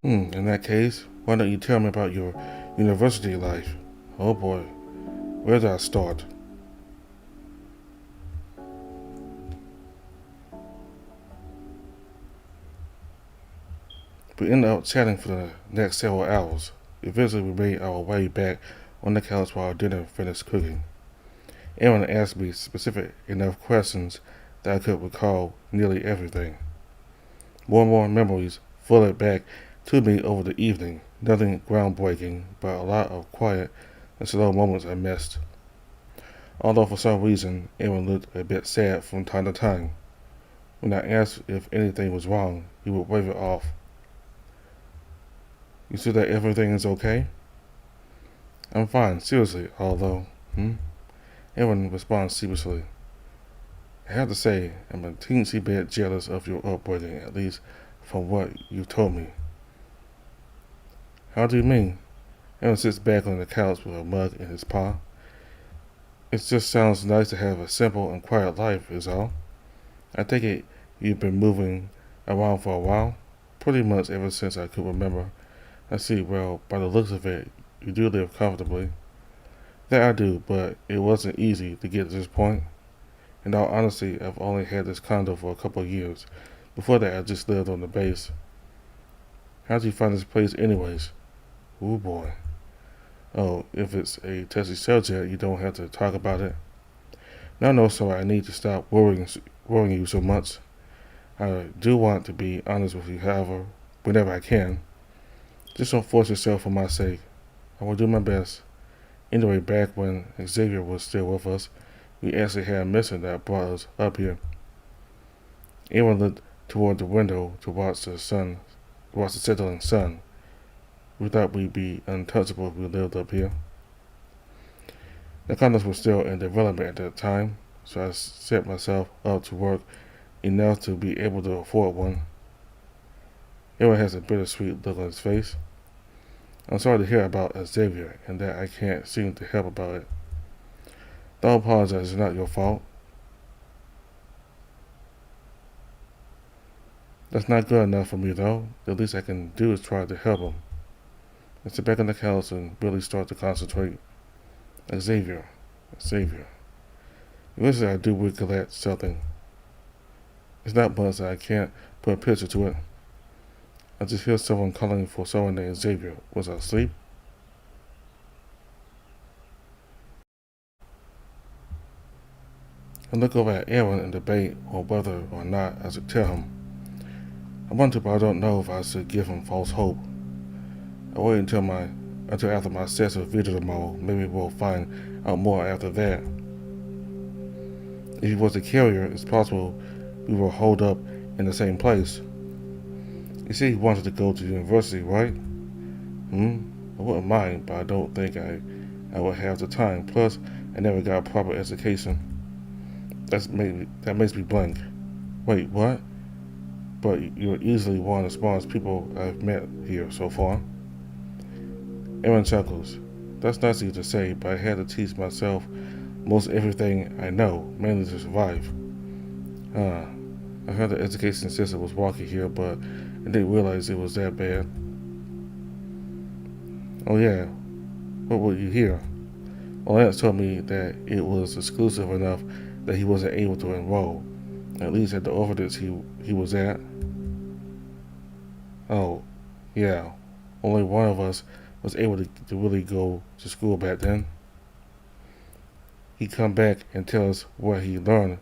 In that case, why don't you tell me about your university life? Oh boy, where do I start? We ended up chatting for the next several hours. Eventually we made our way back on the couch while dinner finished cooking. Aaron asked me specific enough questions that I could recall nearly everything. More and more memories flooded back to me over the evening. Nothing groundbreaking, but a lot of quiet and slow moments I missed. Although for some reason, Aaron looked a bit sad from time to time. When I asked if anything was wrong, he would wave it off. You see that everything is okay? I'm fine, seriously, although, Aaron responds sheepishly. I have to say, I'm a teensy bit jealous of your upbringing, at least from what you told me. How do you mean? Aaron sits back on the couch with a mug in his paw. It just sounds nice to have a simple and quiet life, is all. I take it you've been moving around for a while? Pretty much ever since I could remember. I see, well, by the looks of it, you do live comfortably. That I do, but it wasn't easy to get to this point. In all honesty, I've only had this condo for a couple of years. Before that, I just lived on the base. How'd you find this place anyways? Ooh boy. Oh, if it's a touchy subject, you don't have to talk about it. No, sorry, I need to stop worrying you so much. I do want to be honest with you, however, whenever I can. Just don't force yourself for my sake. I will do my best. Anyway, back when Xavier was still with us, we actually had a mission that brought us up here. Aaron looked toward the window to watch the settling sun. We thought we'd be untouchable if we lived up here. The condos were still in development at that time, so I set myself up to work enough to be able to afford one. Aaron has a bittersweet look on his face. I'm sorry to hear about Xavier and that I can't seem to help about it. Don't apologize, it's not your fault. That's not good enough for me, though. The least I can do is try to help him. I sit back on the couch and really start to concentrate. Xavier. Eventually I do recollect something. It's not much that I can't put a picture to it. I just hear someone calling for someone named Xavier. Was I asleep? I look over at Aaron and debate on whether or not I should tell him. I want to, but I don't know if I should give him false hope. I wait until after my session of video tomorrow. Maybe we'll find out more after that. If he was a carrier, it's possible we were holed up in the same place. You see, he wanted to go to university, right? I wouldn't mind, but I don't think I would have the time. Plus, I never got a proper education. That makes me blank. Wait, what? But you're easily one of the smartest people I've met here so far. Aaron chuckles. That's nice of you to say, but I had to teach myself most everything I know, mainly to survive. I heard the education system was wonky here, but I didn't realize it was that bad. Oh yeah, what were you hear? Well, Lance told me that it was exclusive enough that he wasn't able to enroll, at least at the orphanage he was at. Oh, yeah, only one of us was able to really go to school back then. He'd come back and tell us what he learned,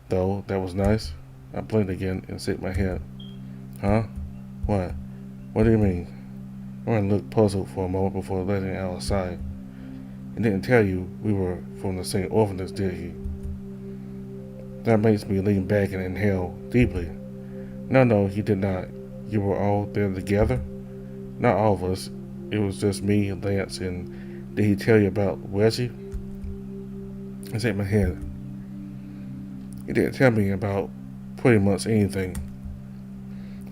though. That was nice. I blinked again and shook my head. Huh? What? What do you mean? Aaron looked puzzled for a moment before letting out a sigh. He didn't tell you we were from the same orphanage, did he? That makes me lean back and inhale deeply. No, he did not. You were all there together? Not all of us. It was just me, Lance, and did he tell you about Reggie? I shook my head. He didn't tell me about pretty much anything.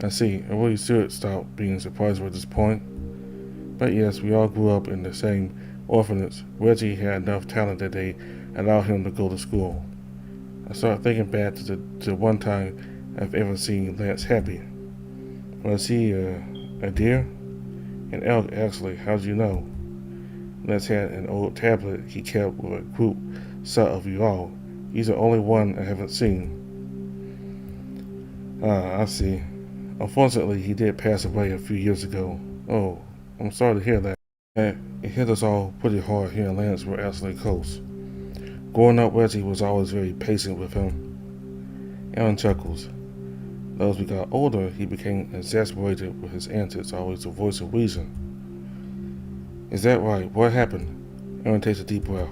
I see. I really should stop being surprised at this point. But yes, we all grew up in the same orphanage. Reggie had enough talent that they allowed him to go to school. I started thinking back to the one time I've ever seen Lance happy. Was he a deer? And Elk, actually, how'd you know? Lance had an old tablet he kept with a group shot of you all. He's the only one I haven't seen. I see. Unfortunately, he did pass away a few years ago. Oh, I'm sorry to hear that. It hit us all pretty hard here in Lance. We're absolutely close. Growing up, Reggie was always very patient with him. Aaron chuckles. Though as we got older, he became exasperated with his antics, always the voice of reason. Is that right? What happened? Aaron takes a deep breath.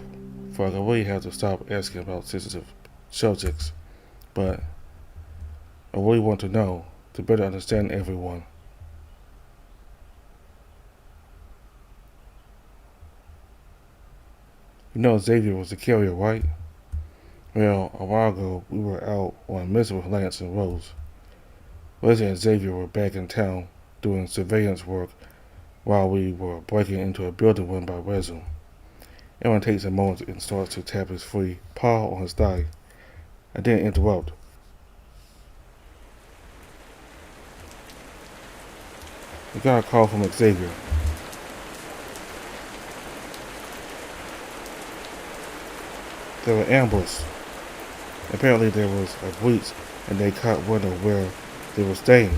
For I really have to stop asking about sensitive subjects. But I really want to know to better understand everyone. You know Xavier was the carrier, right? Well, a while ago we were out on a mission with Lance and Rose. Wesley and Xavier were back in town doing surveillance work while we were breaking into a building run by Rezu. Aaron takes a moment and starts to tap his free paw on his thigh. I didn't interrupt. We got a call from Xavier. They were ambushed. Apparently there was a breach and they caught wind of where they were staying.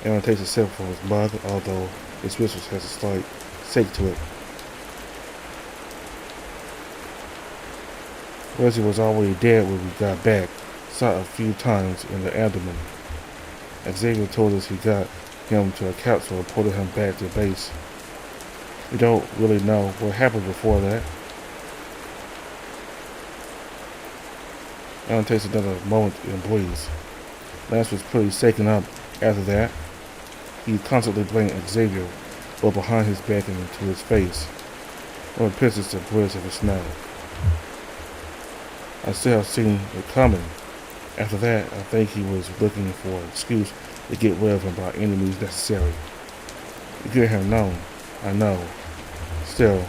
Aaron takes a sip from his mug, although his whiskers has a slight shake to it. Reggie was already dead when we got back, shot a few times in the abdomen. Xavier told us he got him to a capsule and pulled him back to base. We don't really know what happened before that. Aaron takes another moment and breathes. Lance was pretty shaken up after that. He constantly blamed Xavier, both behind his back and into his face. One pisses the bridge of his snout. I still have seen it coming. After that, I think he was looking for an excuse to get rid of him by any means necessary. You could have known. I know. Still.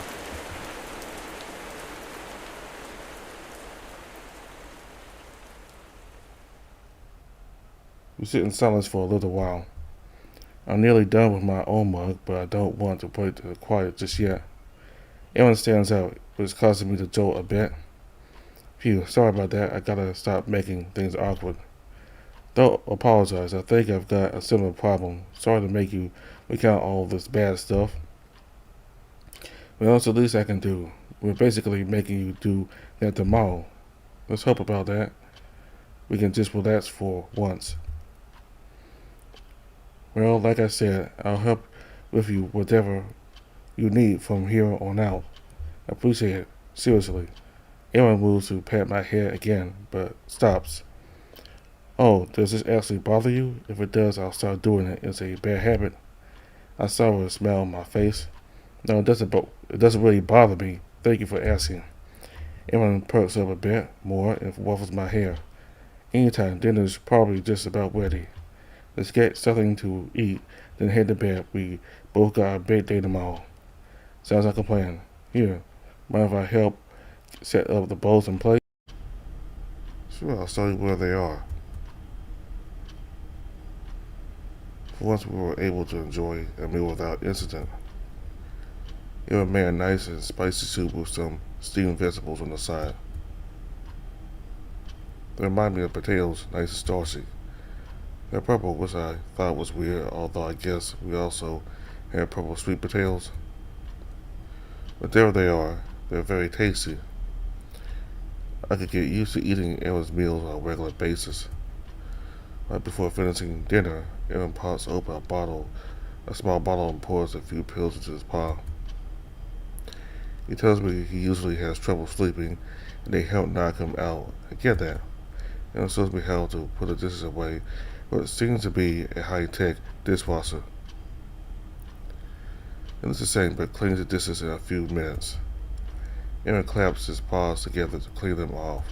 We sit in silence for a little while. I'm nearly done with my own mug, but I don't want to break the quiet just yet. Aaron stands out, but it's causing me to jolt a bit. Phew, sorry about that. I gotta stop making things awkward. Don't apologize. I think I've got a similar problem. Sorry to make you recount all this bad stuff. Well, it's the least I can do. We're basically making you do that tomorrow. Let's hope about that. We can just relax for once. Well, like I said, I'll help with you whatever you need from here on out. I appreciate it. Seriously. Aaron moves to pat my head again, but stops. Oh, does this actually bother you? If it does, I'll start doing it. It's a bad habit. I saw a smile on my face. No, it doesn't really bother me. Thank you for asking. Aaron perks up a bit more and ruffles my hair. Anytime, dinner's probably just about ready. Let's get something to eat, then head to bed. We both got a big day tomorrow. Sounds like a plan. Here, mind if I help set up the bowls and plates? Sure, I'll show you where they are. For once we were able to enjoy a meal without incident. Aaron made a nice and spicy soup with some steamed vegetables on the side. They remind me of potatoes, nice and starchy. They're purple, which I thought was weird, although I guess we also had purple sweet potatoes. But there they are. They're very tasty. I could get used to eating Aaron's meals on a regular basis. Right before finishing dinner, Aaron pops open a small bottle and pours a few pills into his palm. He tells me he usually has trouble sleeping and they help knock him out. I get that. Aaron shows me how to put the dishes away what seems to be a high-tech dishwasher. It looks the same, but cleans the dishes in a few minutes. Aaron claps his paws together to clean them off.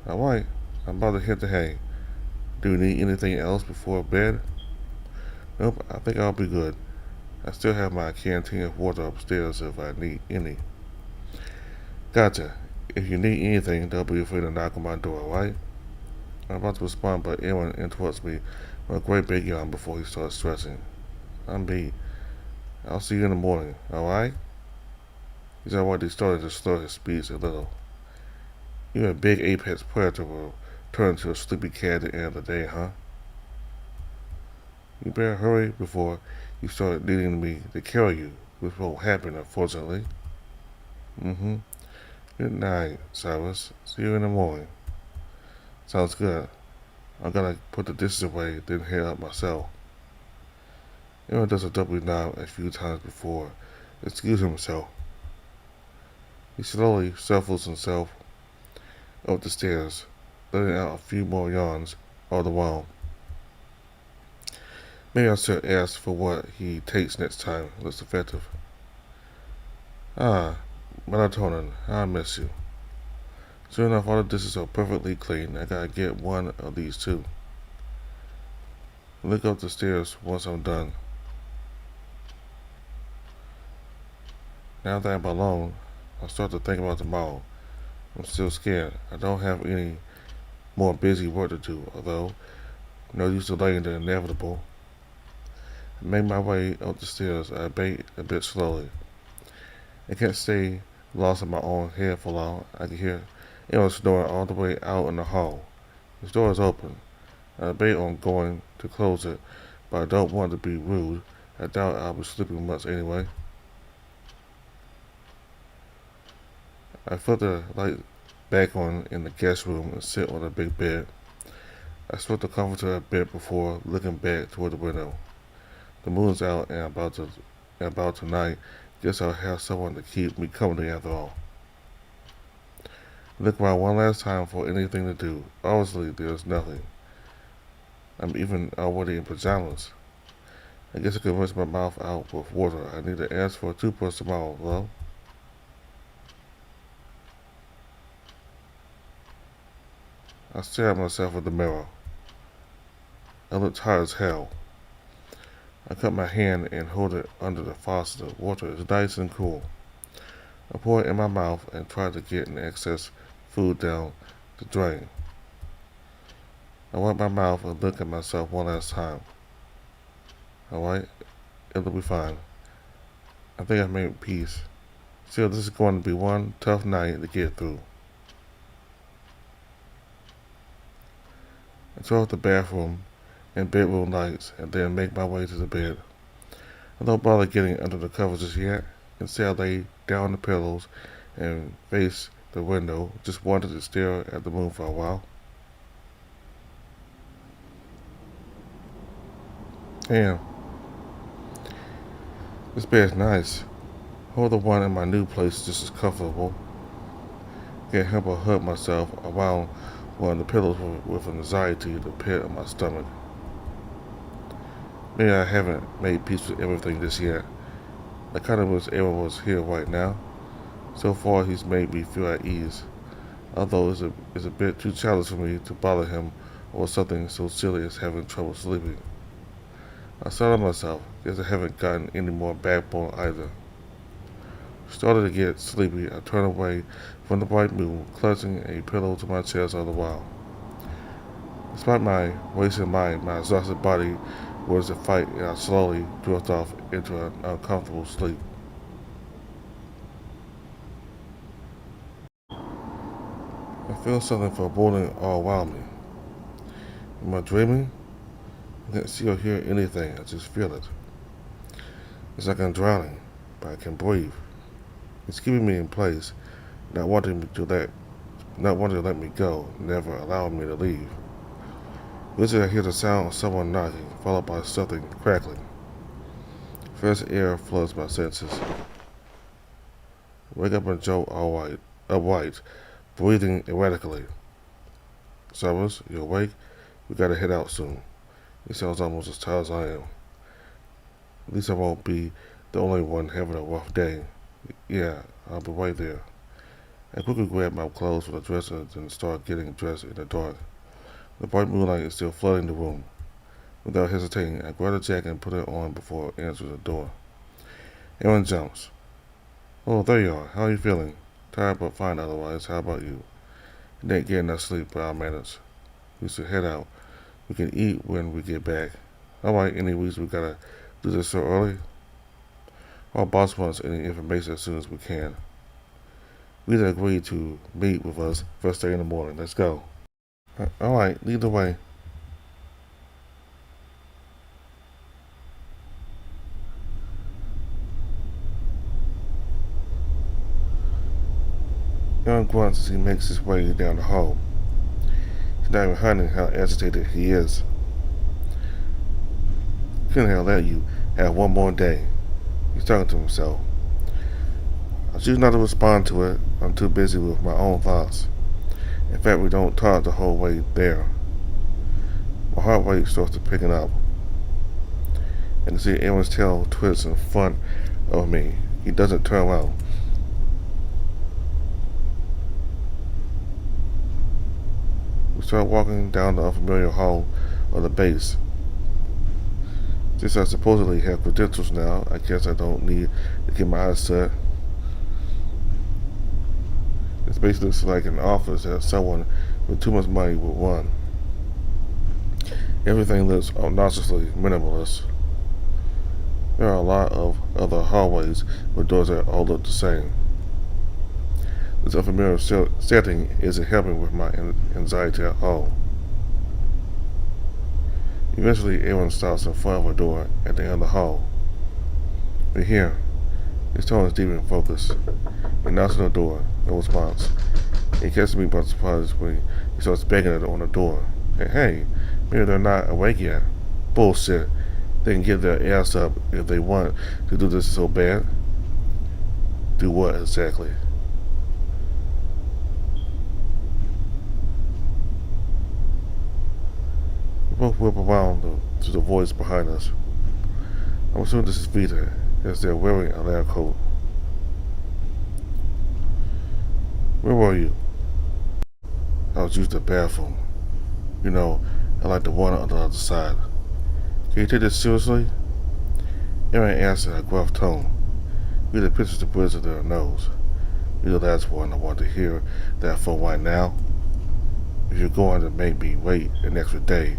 Alright, I'm about to hit the hay. Do you need anything else before bed? Nope, I think I'll be good. I still have my canteen of water upstairs if I need any. Gotcha. If you need anything, don't be afraid to knock on my door, alright? I'm about to respond, but Aaron interrupts me with a great big yawn before he starts stretching. I'm beat. I'll see you in the morning, alright? He's already starting to slow his speech a little. Even a big apex predator will turn into a sleepy cat at the end of the day, huh? You better hurry before you start needing me to carry you, which won't happen, unfortunately. Good night, Cyrus. See you in the morning. Sounds good. I'm gonna put the dishes away, then head out myself. Aaron does a double nod a few times before excusing himself. He slowly shuffles himself up the stairs, letting out a few more yawns all the while. Maybe I should ask for what he takes next time. Looks effective. Ah, melatonin. I miss you. Sure enough, all the dishes are perfectly clean. I gotta get one of these too. Look up the stairs once I'm done. Now that I'm alone, I start to think about tomorrow. I'm still scared. I don't have any more busy work to do, although no use delaying the inevitable. I make my way up the stairs. I bait a bit slowly. I can't stay lost in my own head for long. I can hear anyone snoring all the way out in the hall. His door is open. I debate on going to close it, but I don't want to be rude. I doubt I'll be sleeping much anyway. I flip the light back on in the guest room and sit on the big bed. I stroke the comforter a bit before looking back toward the window. The moon's out and about tonight. Guess I'll have someone to keep me company after all. Look around one last time for anything to do. Obviously, there's nothing. I'm even already in pajamas. I guess I could rinse my mouth out with water. I need to ask for a toothbrush tomorrow, though. I stare at myself in the mirror. I look tired as hell. I cut my hand and hold it under the faucet. The water is nice and cool. I pour it in my mouth and try to get an excess food down the drain. I wipe my mouth and look at myself one last time. Alright, it'll be fine. I think I've made peace. Still, this is going to be one tough night to get through. I turn off the bathroom and bedroom lights and then make my way to the bed. I don't bother getting under the covers just yet. Instead, I lay down the pillows and face the window. Just wanted to stare at the moon for a while. Damn. This bed's nice. Hold the one in my new place just as comfortable. Can't help but hurt myself around one of the pillows with anxiety in the pit of my stomach. Maybe I haven't made peace with everything just yet. I kind of wish Aaron was here right now. So far, he's made me feel at ease. Although it's a bit too childish for me to bother him over something so silly as having trouble sleeping. I startled myself. Guess I haven't gotten any more backbone either. Started to get sleepy. I turned away from the bright moon, clutching a pillow to my chest all the while. Despite my racing mind, my exhausted body was to fight, and I slowly drifted off into an uncomfortable sleep. I feel something foreboding all around me. Am I dreaming? I can't see or hear anything. I just feel it. It's like I'm drowning, but I can breathe. It's keeping me in place, not wanting to let me go, never allowing me to leave. Eventually, I hear the sound of someone knocking, followed by something crackling. Fresh air floods my senses. Wake up and jolt upright, breathing erratically. Summers, you awake? We gotta head out soon. He sounds almost as tired as I am. At least I won't be the only one having a rough day. Yeah, I'll be right there. I quickly grab my clothes from the dresser and start getting dressed in the dark. The bright moonlight is still flooding the room. Without hesitating, I grab the jacket and put it on before answering the door. Aaron jumps. Oh, there you are. How are you feeling? Tired but fine otherwise. How about you? You didn't get enough sleep, but I'll manage. We should head out. We can eat when we get back. Alright, any reason we gotta do this so early? Our boss wants any information as soon as we can. We agreed to meet with us first thing in the morning. Let's go. Alright, lead the way. Aaron grunts as he makes his way down the hall. He's not even hiding how agitated he is. Couldn't have let you have one more day. He's talking to himself. I choose not to respond to it. I'm too busy with my own thoughts. In fact, we don't talk the whole way there. My heart rate starts to picking up, and to see Aaron's tail twist in front of me, he doesn't turn around. We start walking down the unfamiliar hall of the base. Since I supposedly have credentials now, I guess I don't need to get my eyes set. This base looks like an office that someone with too much money would run. Everything looks obnoxiously minimalist. There are a lot of other hallways with doors that all look the same. This unfamiliar setting isn't helping with my anxiety at all. Eventually, Aaron stops in front of a door at the end of the hall. We're here. His tone is deep in focus. He knocks on the door. No response. He catches me by surprise when he starts banging on the door. Hey, maybe they're not awake yet. Bullshit. They can get their ass up if they want to do this so bad. Do what exactly? We both whip around to the voice behind us. I'm assuming this is Vita, as they're wearing a lab coat. Where were you? I was using the bathroom. You know, I like the one on the other side. Can you take this seriously? Aaron asked in a gruff tone. Vita pinches the bridge of their nose. You're the last one I want to hear that from right now. If you're going to make me wait an extra day,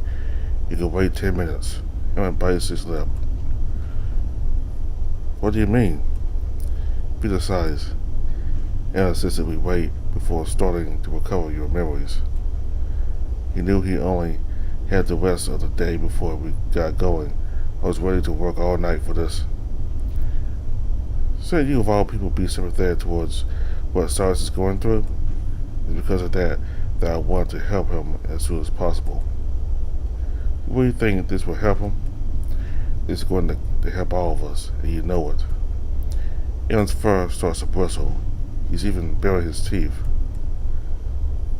you can wait 10 minutes. Aaron bites his lip. What do you mean? Vita sighs. Aaron insisted we wait before starting to recover your memories. He knew he only had the rest of the day before we got going. I was ready to work all night for this. Shouldn't you of all people be sympathetic towards what Cyrus is going through? It's because of that I want to help him as soon as possible. What do you think this will help him? It's going to help all of us, and you know it. Aaron's fur starts to bristle. He's even baring his teeth.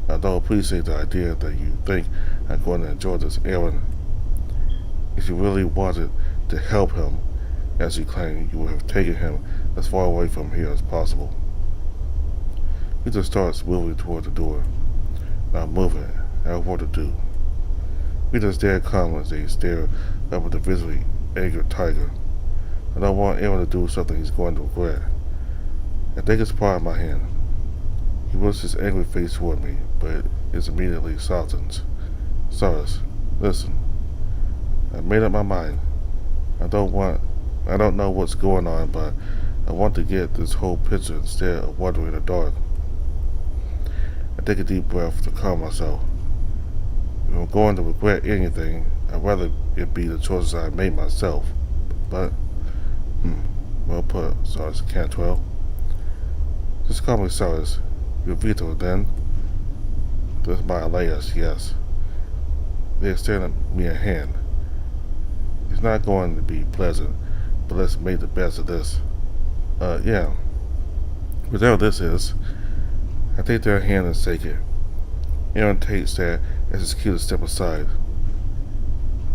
I don't appreciate the idea that you think I'm going to enjoy this, Aaron. If you really wanted to help him, as you claim, you would have taken him as far away from here as possible. He just starts moving toward the door. Not moving. I have what to do. We just stare calm as they stare up at the visibly angered tiger. I don't want Aaron to do something he's going to regret. I take his paw in my hand. He moves his angry face toward me, but it immediately softens. Cyrus, listen. I made up my mind. I don't know what's going on, but I want to get this whole picture instead of wandering in the dark. I take a deep breath to calm myself. If I'm going to regret anything, I'd rather it be the choices I made myself. But, well put, Cyrus Cantwell. Just call me Cyrus. You're Vito, then. That's my alias, yes. They extended me a hand. It's not going to be pleasant, but let's make the best of this. Yeah. Whatever this is, I take their hand and shake it. Aaron takes that as his cue to step aside.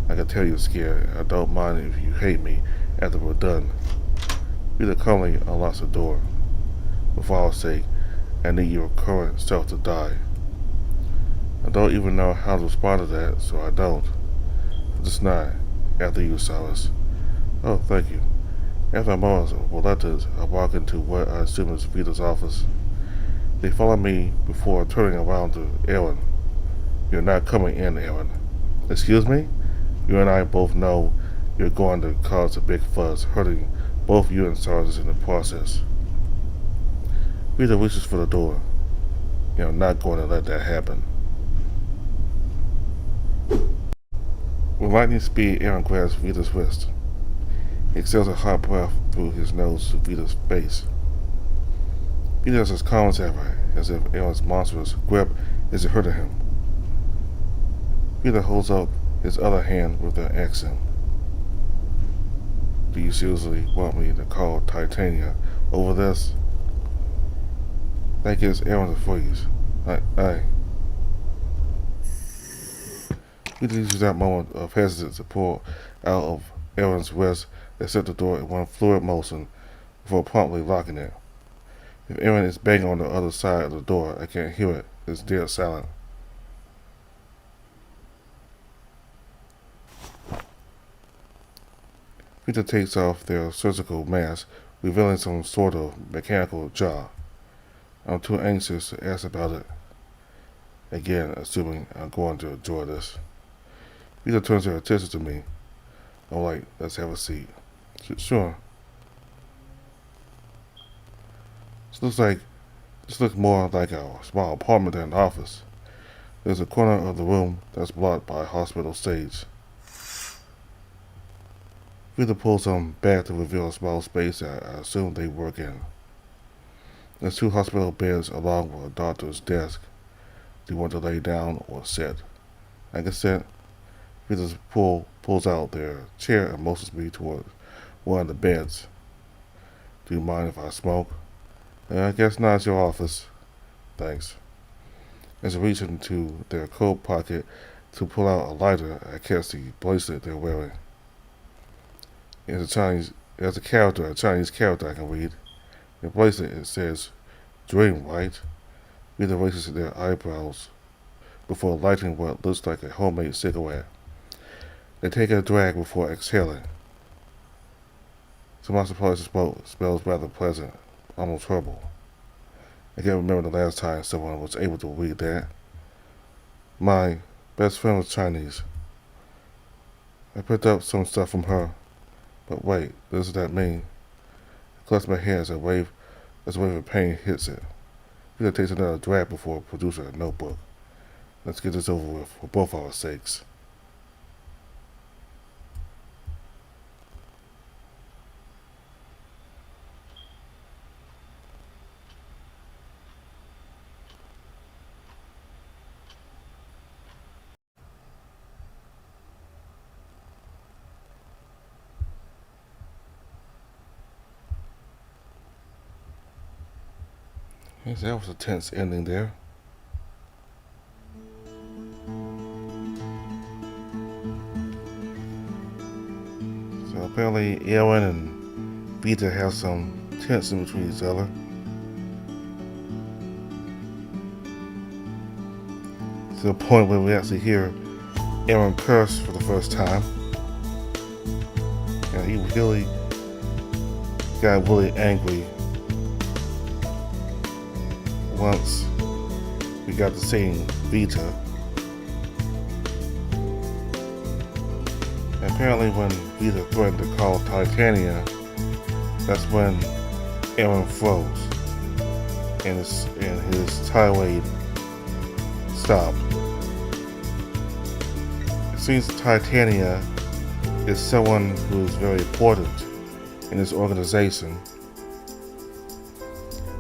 I can tell you're scared. I don't mind if you hate me after we're done. Vita calmly unlocks the door. For our sake, I need your current self to die. I don't even know how to respond to that, so I don't. I just nod. After you, Cyrus. Oh, thank you. After a moment of reluctance, I walk into what I assume is Vita's office. They follow me before turning around to Aaron. You're not coming in, Aaron. Excuse me? You and I both know you're going to cause a big fuss, hurting both you and Cyrus in the process. Vita reaches for the door. You're not going to let that happen. With lightning speed, Aaron grabs Vita's wrist. He exhales a hot breath through his nose to Vita's face. Vita is as calm as ever, as if Aaron's monstrous grip isn't hurting him. Vita holds up his other hand with an accent. Do you seriously want me to call Titania over this? That gives Aaron a freeze. We need to use that moment of hesitance to pull out of Aaron's wrist and set the door in one fluid motion before promptly locking it. If Aaron is banging on the other side of the door, I can't hear it. It's dead silent. Peter takes off their surgical mask, revealing some sort of mechanical jaw. I'm too anxious to ask about it. Again, assuming I'm going to enjoy this. Peter turns her attention to me. I'm like, let's have a seat. Sure. This looks more like a small apartment than an office. There's a corner of the room that's blocked by a hospital stage. Peter pulls them back to reveal a small space that I assume they work in. There's 2 hospital beds along with a doctor's desk. Do you want to lay down or sit? I can sit. Peter pulls out their chair and motions me toward one of the beds. Do you mind if I smoke? I guess not, it's your office. Thanks. As I reach into their coat pocket to pull out a lighter, I catch the bracelet they're wearing. There's a Chinese character I can read. The bracelet, it says, Dream, right? Peter raises their eyebrows before lighting what looks like a homemade cigarette. They take a drag before exhaling. To my surprise, the smoke smells rather pleasant, almost herbal. I can't remember the last time someone was able to read that. My best friend was Chinese. I picked up some stuff from her. But wait, what does that mean? I clutch my hands as a wave of pain hits it. Peter takes another drag before producing a notebook. Let's get this over with for both our sakes. Yes, that was a tense ending there. So apparently Aaron and Peter have some tension between each other. To the point where we actually hear Aaron curse for the first time. And he really got really angry once we got to seeing Vita. And apparently when Vita threatened to call Titania, that's when Aaron froze and his tirade stopped. It seems Titania is someone who's very important in this organization.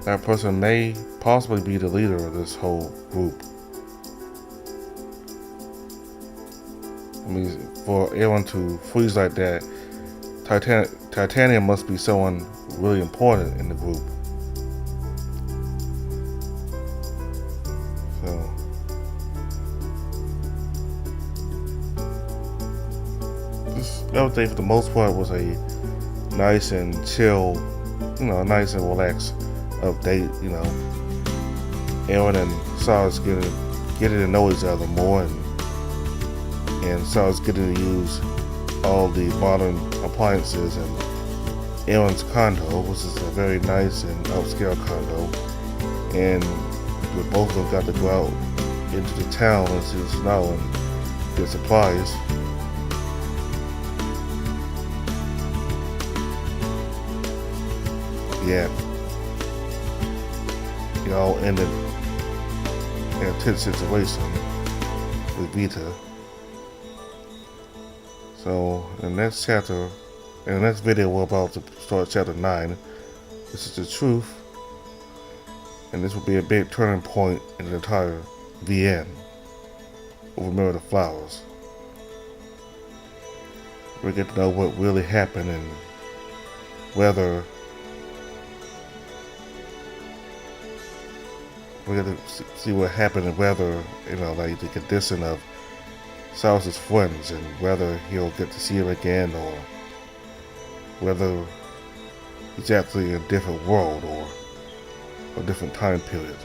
That person may possibly be the leader of this whole group. I mean, for Aaron to freeze like that, Titania must be someone really important in the group. So, this everything for the most part was a nice and chill, nice and relaxed update. Aaron and Sarah's getting to know each other more, and Sarah's getting to use all the modern appliances in Aaron's condo, which is a very nice and upscale condo, and both of them got to go out into the town and see the snow and get supplies. Yeah, it all ended in a tense situation with Vita. So in the next chapter, in the next video, we're about to start chapter 9. This is the truth, and this will be a big turning point in the entire VN. We'll remember the flowers. We get to know what really happened and whether we get to see what happened and whether, like the condition of Cyrus's friends and whether he'll get to see him again or whether he's actually in a different world or a different time period.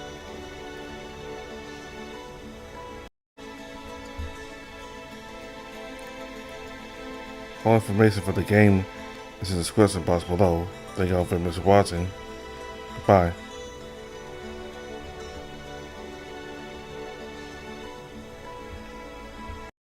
All information for the game is in the description box below. Thank you all very much for watching. Goodbye.